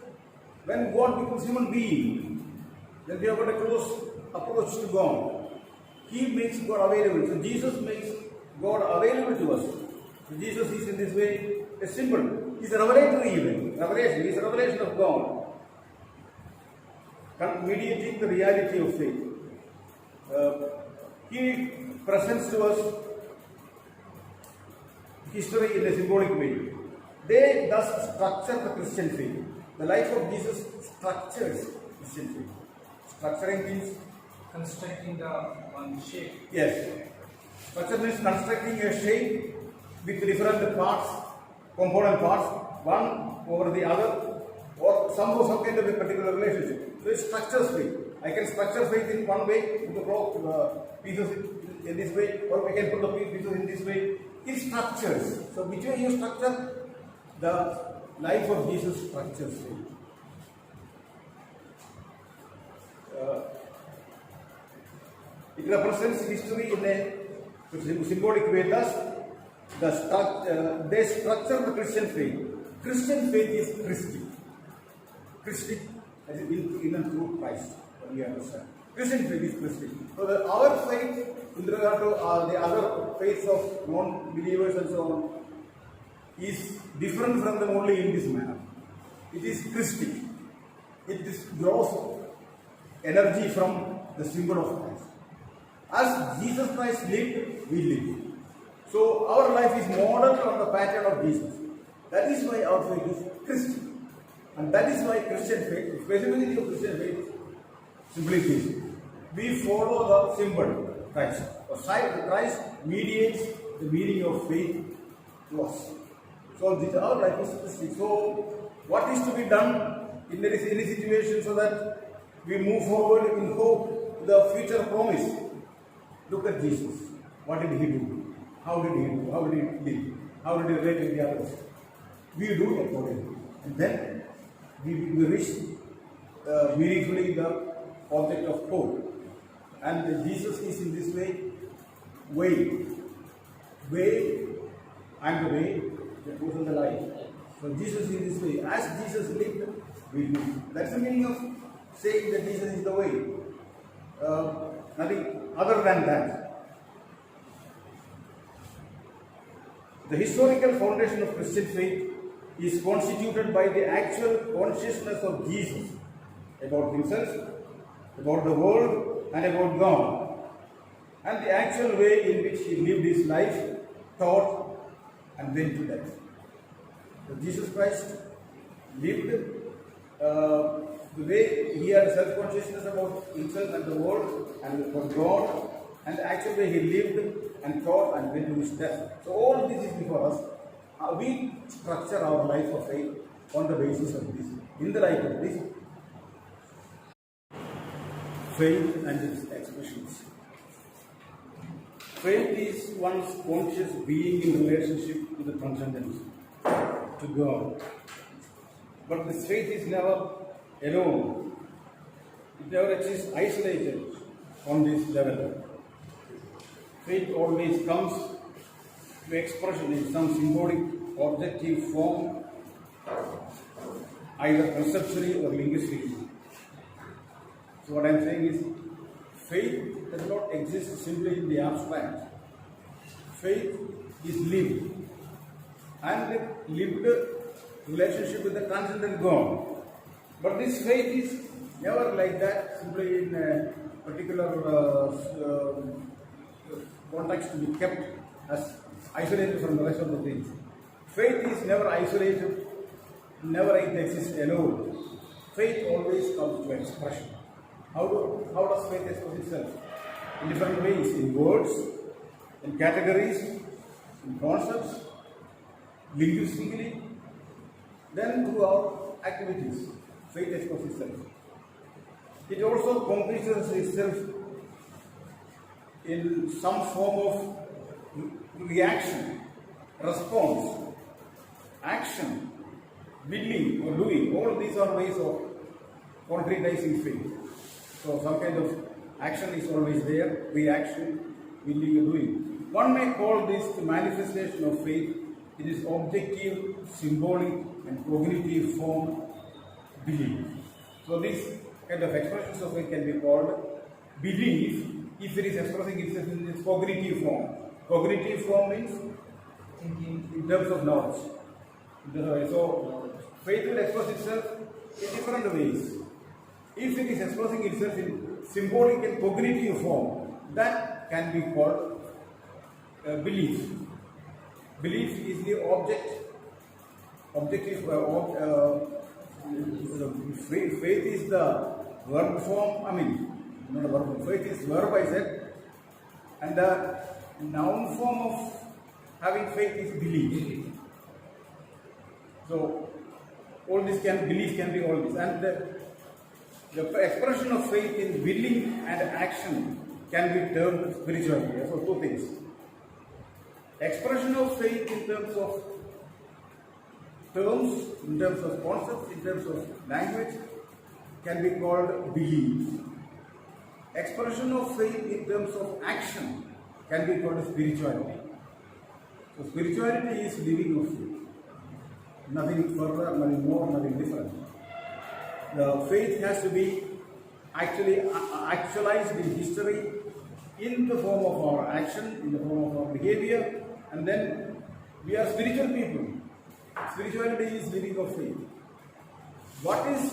when God becomes human being, then we have got a close approach to God. He makes God available. So Jesus makes God available to us. So Jesus is in this way a symbol. He is a revelatory event. Revelation. He is a revelation of God, mediating the reality of faith. He presents to us history in a symbolic way. They thus structure the Christian faith. The life of Jesus structures Christian faith. Structuring means, Constructing the one shape. yes, structure means constructing a shape with different parts, component parts, one over the other, or some kind of a particular relationship. So it structures faith. I can structure faith in one way, put the block pieces in this way, or we can put the pieces in this way. It structures. So which way you structure, the life of Jesus structures faith. It represents history in a symbolic way. Thus, they structure the Christian faith. Christian faith is Christic. Christic as in and through Christ. We understand. Christian faith is Christic. So our faith, in regard to the other faiths of non-believers and so on, is different from them only in this manner. It is Christic. It draws energy from the symbol of Christ. As Jesus Christ lived, we live. So our life is modeled on the pattern of Jesus. That is why our faith is Christian. And that is why Christian faith, specifically of Christian faith, simply this. We follow the symbol, Christ. Christ mediates the meaning of faith to us. So this our life is Christian. So what is to be done in any situation so that we move forward in hope to the future promise? Look at Jesus. What did he do? How did he do? How did he live? How did he relate with the others? We do accordingly. And then we reach meaningfully the object of hope. And Jesus is in this way and the way that goes in the life. So Jesus in this way. As Jesus lived, we live. That's the meaning of saying that Jesus is the way. Nothing other than that. The historical foundation of Christian faith is constituted by the actual consciousness of Jesus about himself, about the world, and about God, and the actual way in which he lived his life, thought, and went to death. So Jesus Christ lived the way he had self-consciousness about himself and the world and about God, and the actual way he lived and thought and went to his death. So all this is before us. We structure our life of faith on the basis of this. In the light of this, faith and its expressions. Faith is one's conscious being in relationship to the transcendence, to God. But this faith is never alone. It never exists isolated on this level. Faith always comes to expression in some symbolic, objective form, either conceptually or linguistically. So what I am saying is, faith does not exist simply in the abstract. Faith is lived, and lived relationship with the transcendent God. But this faith is never like that, simply in a particular context to be kept as isolated from the rest of the things. Faith is never isolated, never it exists alone. Faith always comes to expression. How does faith express itself? In different ways, in words, in categories, in concepts, linguistically, then through our activities. Faith expresses itself. It also concretes itself in some form of reaction, response, action, willing or doing. All these are ways of concretizing faith. So some kind of action is always there, reaction, willing or doing. One may call this the manifestation of faith. It is objective, symbolic and cognitive form belief. So these kind of expressions of faith can be called belief if it is expressing itself in its cognitive form. Cognitive form means thinking in terms of knowledge. So faith will express itself in different ways. If it is expressing itself in symbolic and cognitive form, that can be called belief. Belief is the object. Object is faith is the verb form. I mean, not a verb form. Faith is verb, I said, and the noun form of having faith is belief. So all this belief can be all this, and the expression of faith in willing and action can be termed spirituality. So two things: expression of faith in terms of concepts, in terms of language, can be called belief. Expression of faith in terms of action can be called spirituality. So spirituality is living of faith. Nothing further, nothing more, nothing different. The faith has to be actualized in history in the form of our action, in the form of our behavior, and then we are spiritual people. Spirituality is living of faith. What is,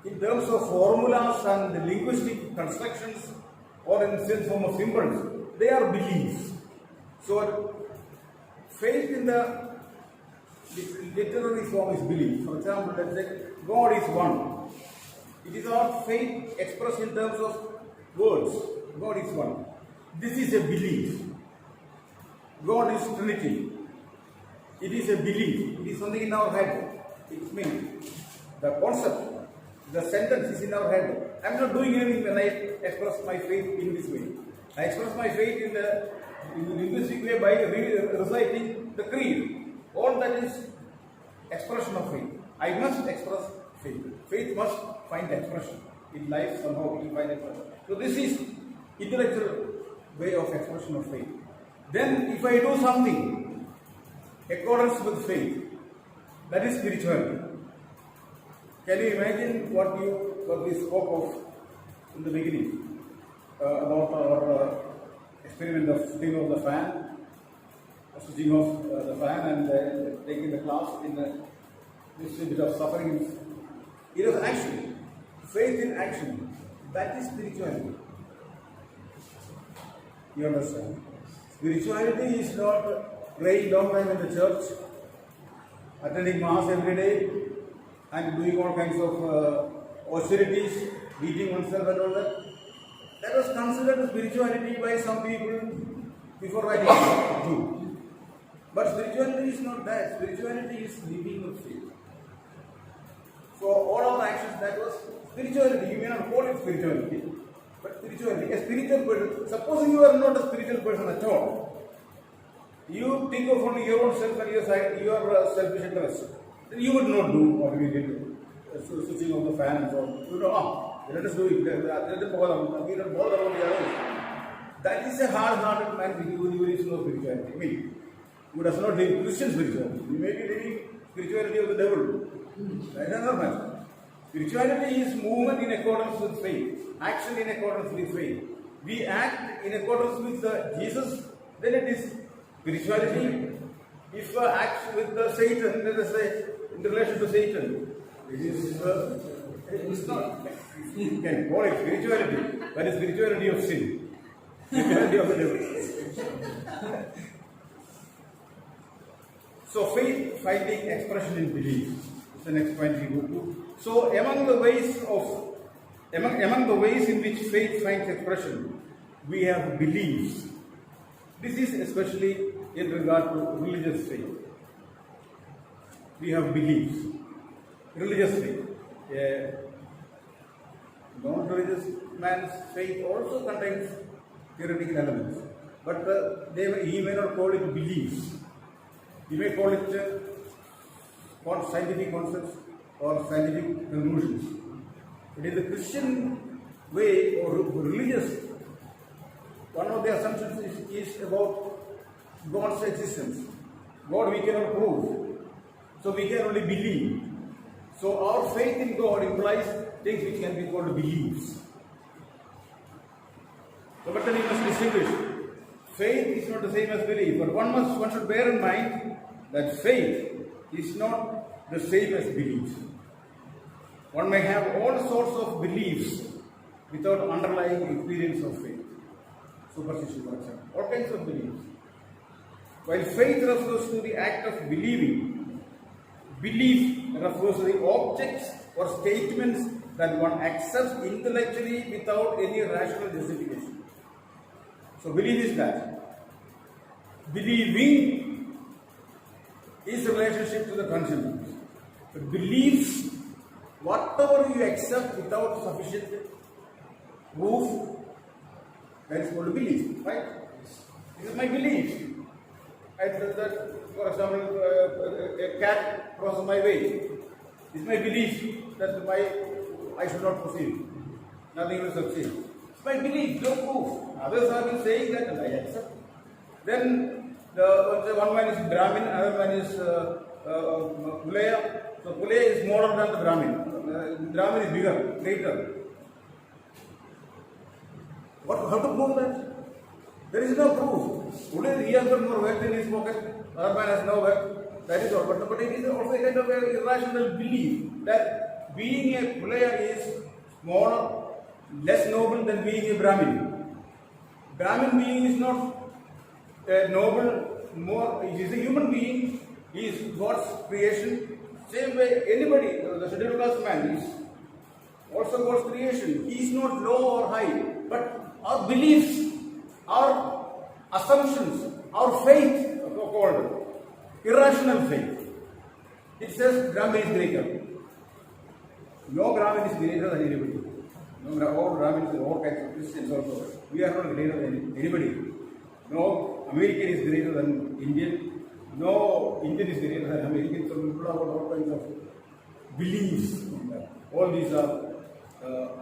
in terms of formulas and linguistic constructions, or in the form of symbols, they are beliefs. So faith in the literary form is belief. For example, let's say God is one. It is our faith expressed in terms of words. God is one. This is a belief. God is Trinity. It is a belief. It is something in our head. It means the concept, the sentence is in our head. I am not doing anything when I express my faith in this way. I express my faith in the linguistic way by reciting the creed. All that is expression of faith. I must express faith. Faith must find expression. In life somehow it will find expression. So this is intellectual way of expression of faith. Then if I do something accordance with faith, that is spirituality. Can you imagine what we spoke of in the beginning about our experiment of switching off the fan? Switching off the fan and taking the class in this bit of suffering. It was action, faith in action. That is spirituality. You understand? Spirituality is not praying long time in the church, attending mass every day, and doing all kinds of austerities, beating oneself and all that. That was considered spirituality by some people before writing Jude. But spirituality is not that. Spirituality is living of faith. So all our actions, that was spirituality. You may not call it spirituality, but spirituality. A spiritual person. Supposing you are not a spiritual person at all, you think of only your own self and your selfish interest, then you would not do what we did, switching off the fan and so on. You know, let us do it. Let us bother. We don't bother about the others. That is a hard-hearted man who is no spirituality. I mean, who does not live Christian spirituality. You may be living spirituality of the devil. That is another matter. Spirituality is movement in accordance with faith, action in accordance with faith. We act in accordance with Jesus, then it is spirituality. If act with Satan, let us say, in relation to Satan, it is not. You can call it spirituality, but it's spirituality of sin. Spirituality of the devil. So faith finding expression in belief is the next point we go to. So among the ways in which faith finds expression, we have beliefs. This is especially in regard to religious faith. We have beliefs. Religious faith. A non-religious man's faith also contains theoretical elements, but he may not call it beliefs. You may call it scientific concepts or scientific conclusions. But in the Christian way or religious, one of the assumptions is about God's existence. God we cannot prove, so we can only believe. So our faith in God implies things which can be called beliefs. So but then you must distinguish. Faith is not the same as belief, but one should bear in mind that faith is not the same as belief. One may have all sorts of beliefs without underlying experience of faith. Superstition, for example. All kinds of beliefs. While faith refers to the act of believing, belief refers to the objects or statements that one accepts intellectually without any rational justification. So belief is that. Believing is the relationship to the transcendent. The beliefs, whatever you accept without sufficient proof, that is called belief, right? This is my belief. I feel that, for example, a cat crosses my way. It's my belief that I should not proceed. Nothing will succeed. It's my belief, no proof. Others have been saying that and I accept. Then one man is Brahmin, another man is Pulaya. So Pulaya is smaller than the Brahmin. Brahmin is bigger, greater. How to prove that? There is no proof. Only he has got more wealth in his pocket, other man has no wealth. That is all. But it is also a kind of an irrational belief that being a Pulaya is smaller, less noble than being a Brahmin. Brahmin being is not noble, more, he is a human being, he is God's creation. Same way, anybody, the scheduled caste man is also God's creation. He is not low or high, but our beliefs, our assumptions, our faith, so-called irrational faith. It says Brahmin is greater. No Brahmin is greater than anybody. No, all Brahmins, all kinds of Christians also. We are not greater than anybody. No American is greater than Indian. No Indian is greater than American. So people have got all kinds of beliefs. All these are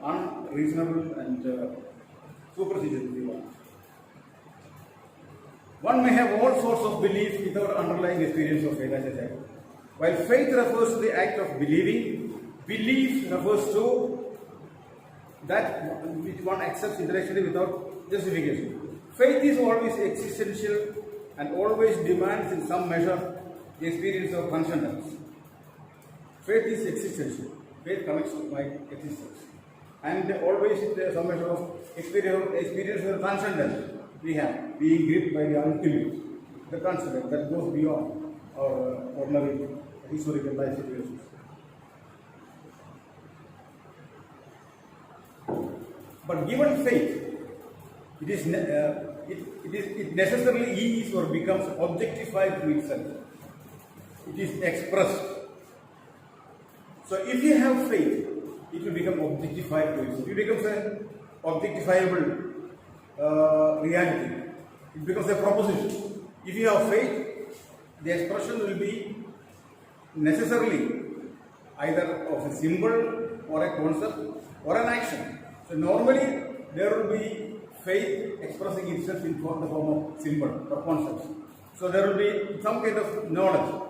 unreasonable and superstitious. One may have all sorts of beliefs without underlying experience of faith, as I said. While faith refers to the act of believing, belief refers to that which one accepts intellectually without justification. Faith is always existential and always demands in some measure the experience of transcendence. Faith is existential. Faith connects to my existence. And always there is some measure of experience of transcendence we have, being gripped by the ultimate, the transcendent that goes beyond our ordinary historical life situations. But given faith, it necessarily is or becomes objectified to itself. It is expressed. So if you have faith, it will become objectified to itself. It becomes an objectifiable reality. It becomes a proposition. If you have faith, the expression will be necessarily either of a symbol or a concept or an action. So normally there will be faith expressing itself in the form of symbol or concept. So there will be some kind of knowledge.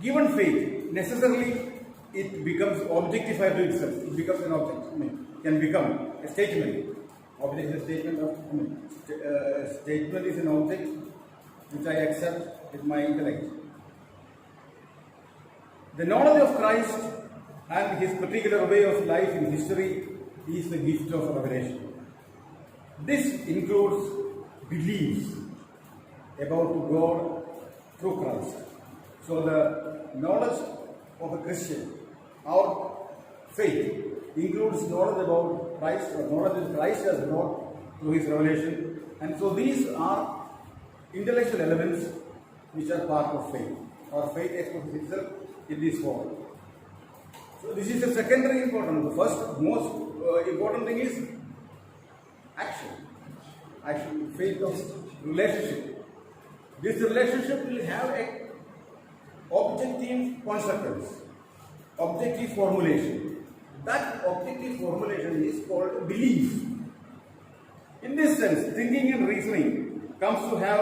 Given faith, necessarily it becomes objectified to itself. It becomes an object. Can become a statement. Object is a statement of. Statement is an object which I accept with my intellect. The knowledge of Christ and his particular way of life in history is the gift of revelation. This includes beliefs about God through Christ. So the knowledge of a Christian, our faith, includes knowledge about Christ or knowledge that Christ has brought through his revelation. And so these are intellectual elements which are part of faith. Our faith expresses itself in this form. So this is the secondary important. The first most important thing is action. Action, faith of relationship. This relationship will have a objective consequence, objective formulation. That objective formulation is called belief. In this sense, thinking and reasoning comes to have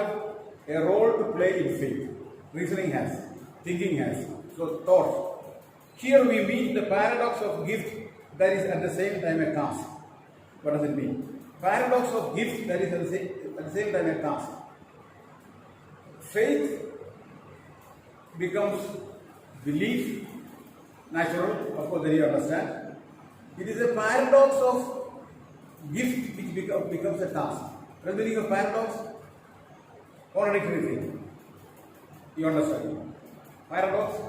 a role to play in faith. Reasoning has, thinking has. So thought. Here we meet the paradox of gift that is at the same time a task. What does it mean? Paradox of gift that is at the same time a task. Faith becomes belief, natural, of course, then you understand. It is a paradox of gift which becomes a task. What is the meaning of paradox? contradictory thing. You understand? Paradox,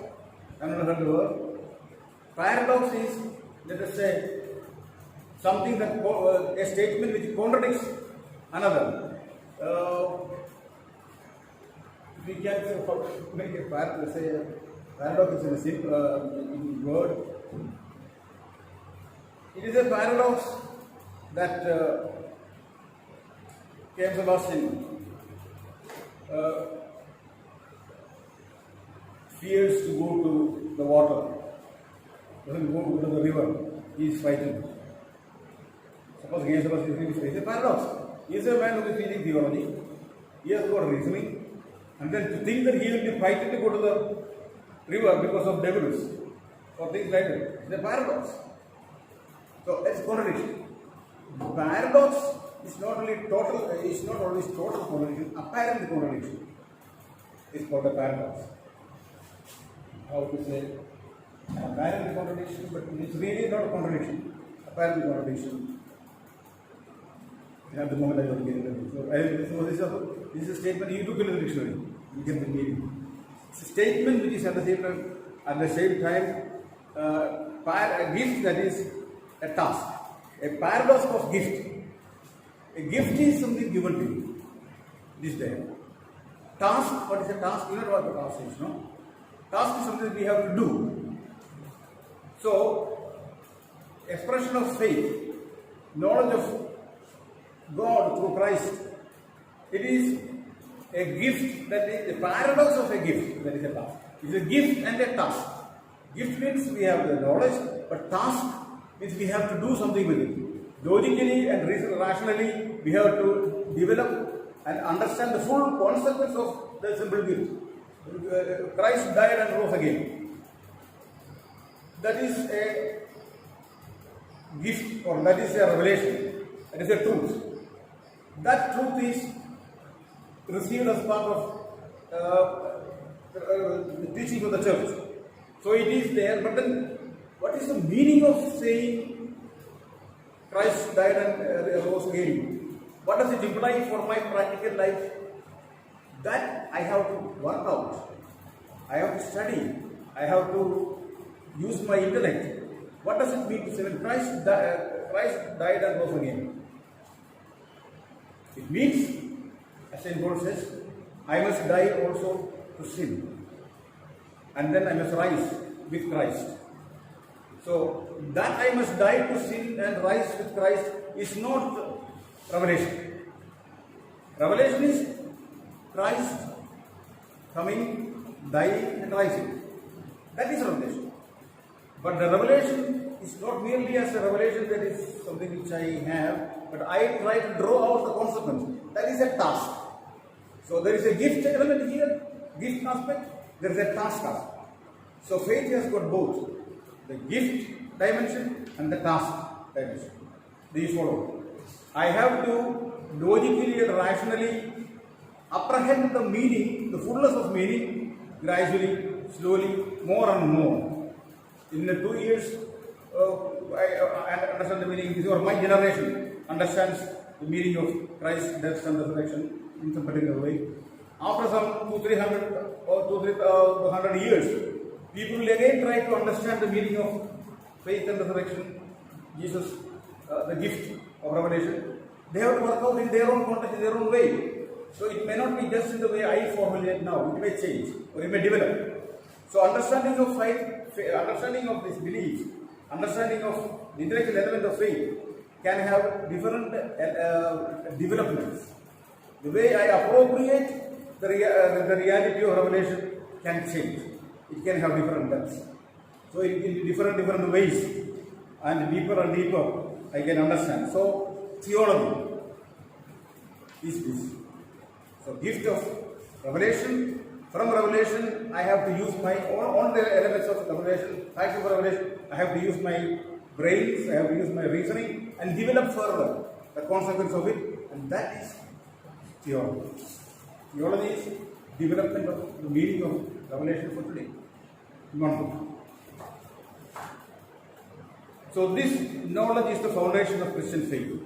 another word. Paradox is, let us say, something that a statement which contradicts another. We can make a paradox. Say paradox is in a simple word. It is a paradox that James Augustine fears to go to the water, doesn't go to the river, he is frightened. Suppose James Augustine is a paradox. He is a man who is reading theology, he has got reasoning, and then to think that he will be frightened to go to the river because of devils or things like that, it's a paradox. So it's contradiction. Paradox is not only total, it's not always total contradiction, apparent contradiction is called a paradox. How to say? Apparent contradiction, but it's really not a contradiction. Apparent contradiction. At the moment I don't get it. So this is a statement you took in the dictionary. You get the meaning. It's a statement which is at the same time a gift that is a task. A paradox of gift. A gift is something given to you. This day. Task, what is a task? You know what the task is, no? Task is something we have to do. So, expression of faith, knowledge of God through Christ, it is a gift, that is a paradox of a gift, that is a task. It is a gift and a task. Gift means we have the knowledge, but task means we have to do something with it. Logically and rationally, we have to develop and understand the full consequence of the simple gift. Christ died and rose again. That is a gift, or that is a revelation. That is a truth. That truth is received as part of the teaching of the church. So it is there, but then what is the meaning of saying Christ died and rose again? What does it imply for my practical life? That I have to work out. I have to study. I have to use my intellect. What does it mean to say when Christ died and rose again? It means, as St. Paul says, I must die also to sin. And then I must rise with Christ. So, that I must die to sin and rise with Christ is not revelation. Revelation is Christ coming, dying and rising. That is revelation. But the revelation is not merely as a revelation that is something which I have, but I try to draw out the consequence. That is a task. So there is a gift element here, gift aspect, there is a task aspect. So faith has got both, the gift dimension and the task dimension. Do you follow? I have to logically and rationally apprehend the meaning, the fullness of meaning, gradually, slowly, more and more. In 2 years, I understand the meaning, or my generation understands the meaning of Christ's death and resurrection in some particular way. After some 200-300 or 200-300 years, people will again try to understand the meaning of faith and resurrection, Jesus, the gift of revelation. They have to work out in their own context, in their own way. So it may not be just in the way I formulate now, it may change or it may develop. So understanding of faith, understanding of this belief, understanding of the intellectual element of faith can have different developments. The way I appropriate the reality of revelation can change. It can have different depths. So in different ways, and deeper I can understand. So theology is this. So gift of revelation. From revelation, I have to use my own the elements of revelation, facts of revelation. I have to use my brains, I have to use my reasoning and develop further the consequence of it, and that is theology. Theology is development of the meaning of revelation for today. So this knowledge is the foundation of Christian faith.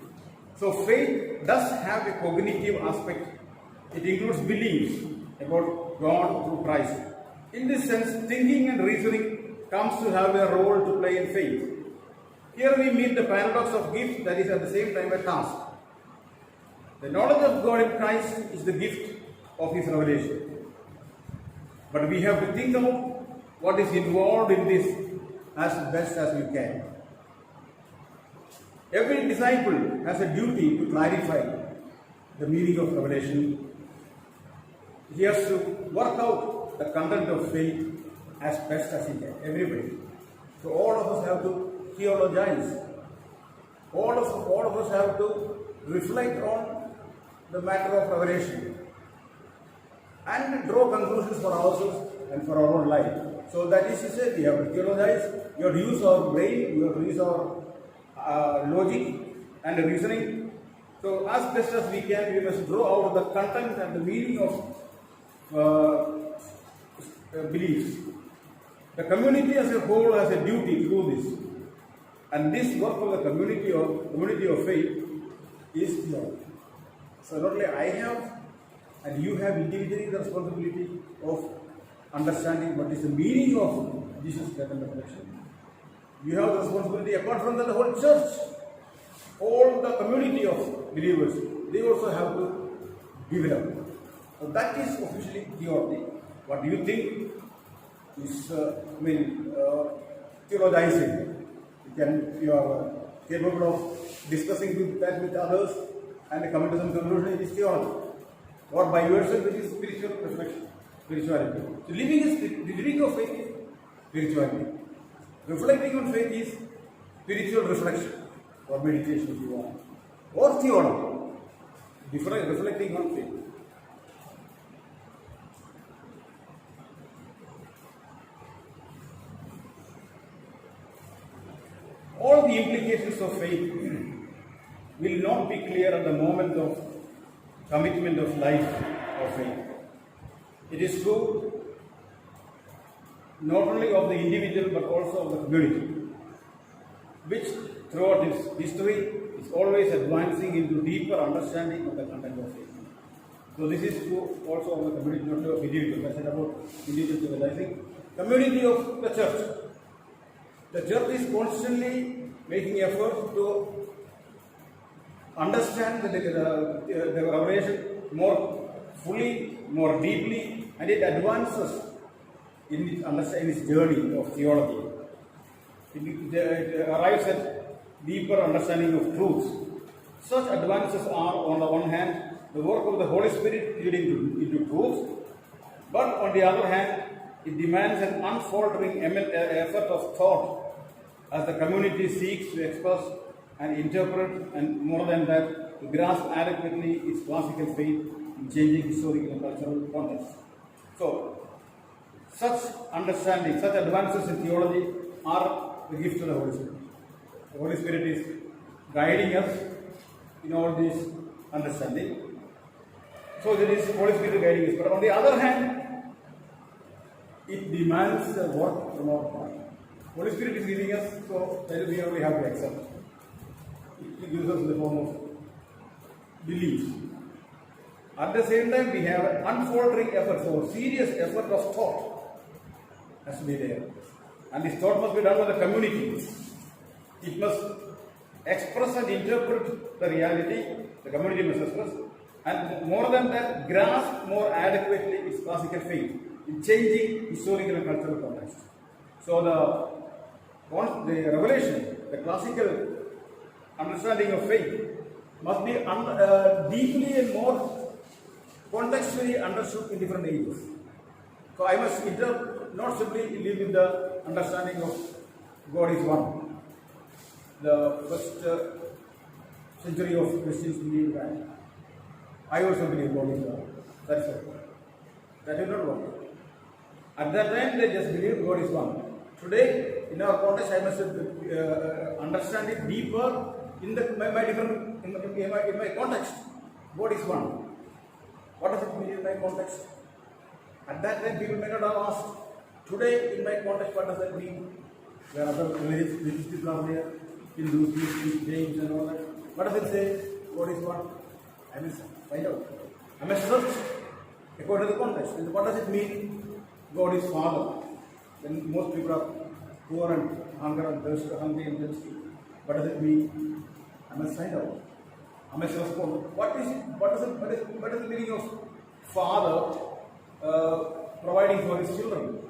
So faith does have a cognitive aspect It includes beliefs about God through Christ. In this sense, thinking and reasoning comes to have a role to play in faith. Here we meet the paradox of gift that is at the same time a task. The knowledge of God in Christ is the gift of His revelation. But we have to think about what is involved in this as best as we can. Every disciple has a duty to clarify the meaning of revelation. He has to work out the content of faith as best as he can. Everybody. So all of us have to theologize. All of us have to reflect on the matter of revelation and draw conclusions for ourselves and for our own life. So that is to say, we have to theologize, we have to use our brain, we have to use our logic and reasoning. So as best as we can, we must draw out the content and the meaning of beliefs. The community as a whole has a duty to do this. And this work of the community of faith is theology. So not only I have and you have individually the responsibility of understanding what is the meaning of Jesus' death and resurrection. You have the responsibility, apart from that, the whole church, all the community of believers, they also have to give it up. So that is officially theology. What do you think is, theologizing? You are capable of discussing that with others and coming to some conclusion, it is theology. Or by yourself, it is spiritual reflection, spirituality. So living of faith is spirituality. Reflecting on faith is spiritual reflection or meditation if you want. Or theology, reflecting on faith. All the implications of faith will not be clear at the moment of commitment of life of faith. It is true not only of the individual but also of the community, which throughout its history is always advancing into deeper understanding of the content of faith. So this is true also of the community, not of individuals. I said about individuals realizing. Community of the church. The church is constantly making efforts to understand the revelation more fully, more deeply, and it advances in its journey of theology. It arrives at deeper understanding of truths. Such advances are, on the one hand, the work of the Holy Spirit leading into truths, but on the other hand, it demands an unfaltering effort of thought as the community seeks to express and interpret, and more than that, to grasp adequately its classical faith in changing historical and cultural contexts. So, such understanding, such advances in theology are the gift of the Holy Spirit. The Holy Spirit is guiding us in all this understanding. So there is Holy Spirit guiding us. But on the other hand, it demands a work from our part. Holy Spirit is giving us, so that we only have to accept. It gives us in the form of belief. At the same time, we have an unfaltering effort, so serious effort of thought has to be there. And this thought must be done by the community. It must express and interpret the reality, the community must express, and more than that, grasp more adequately its classical faith in changing historical and cultural context. So the revelation, the classical understanding of faith must be deeply and more contextually understood in different ages. So I must not simply live with the understanding of God is one. The first century of Christians believed that. I also believe God is one. That's it. That will not work. At that time, they just believed God is one. Today, in our context, I must understand it deeper in my context. God is one. What does it mean in my context? At that time, people may not have asked. Today, in my context, what does that mean? There are other religious people are there, Hindus, Muslims, Jains, and all that. What does it say? God is one. I will find out. I must search according to the context. And what does it mean? God is Father. When most people are poor and hungry and thirsty, what does it mean? I must find out. I must respond. What is the meaning of Father providing for his children?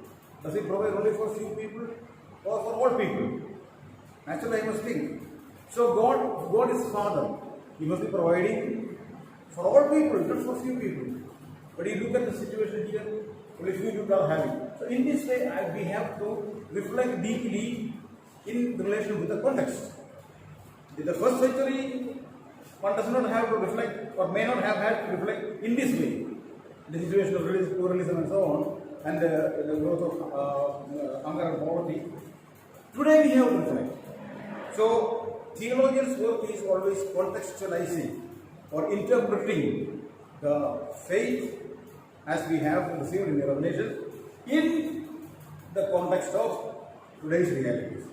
Does he provide only for few people or for all people? Naturally, I must think. So God is Father. He must be providing for all people, not for few people. But you look at the situation here, only few people are having. So in this way, we have to reflect deeply in relation with the context. In the first century, one does not have to reflect or may not have had to reflect in this way. The situation of religious pluralism and so on, and the growth of hunger and poverty. Today we have to reflect. So theologians' work is always contextualizing or interpreting the faith as we have received in the Revelation in the context of today's realities.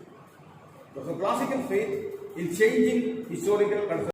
So classical faith in changing historical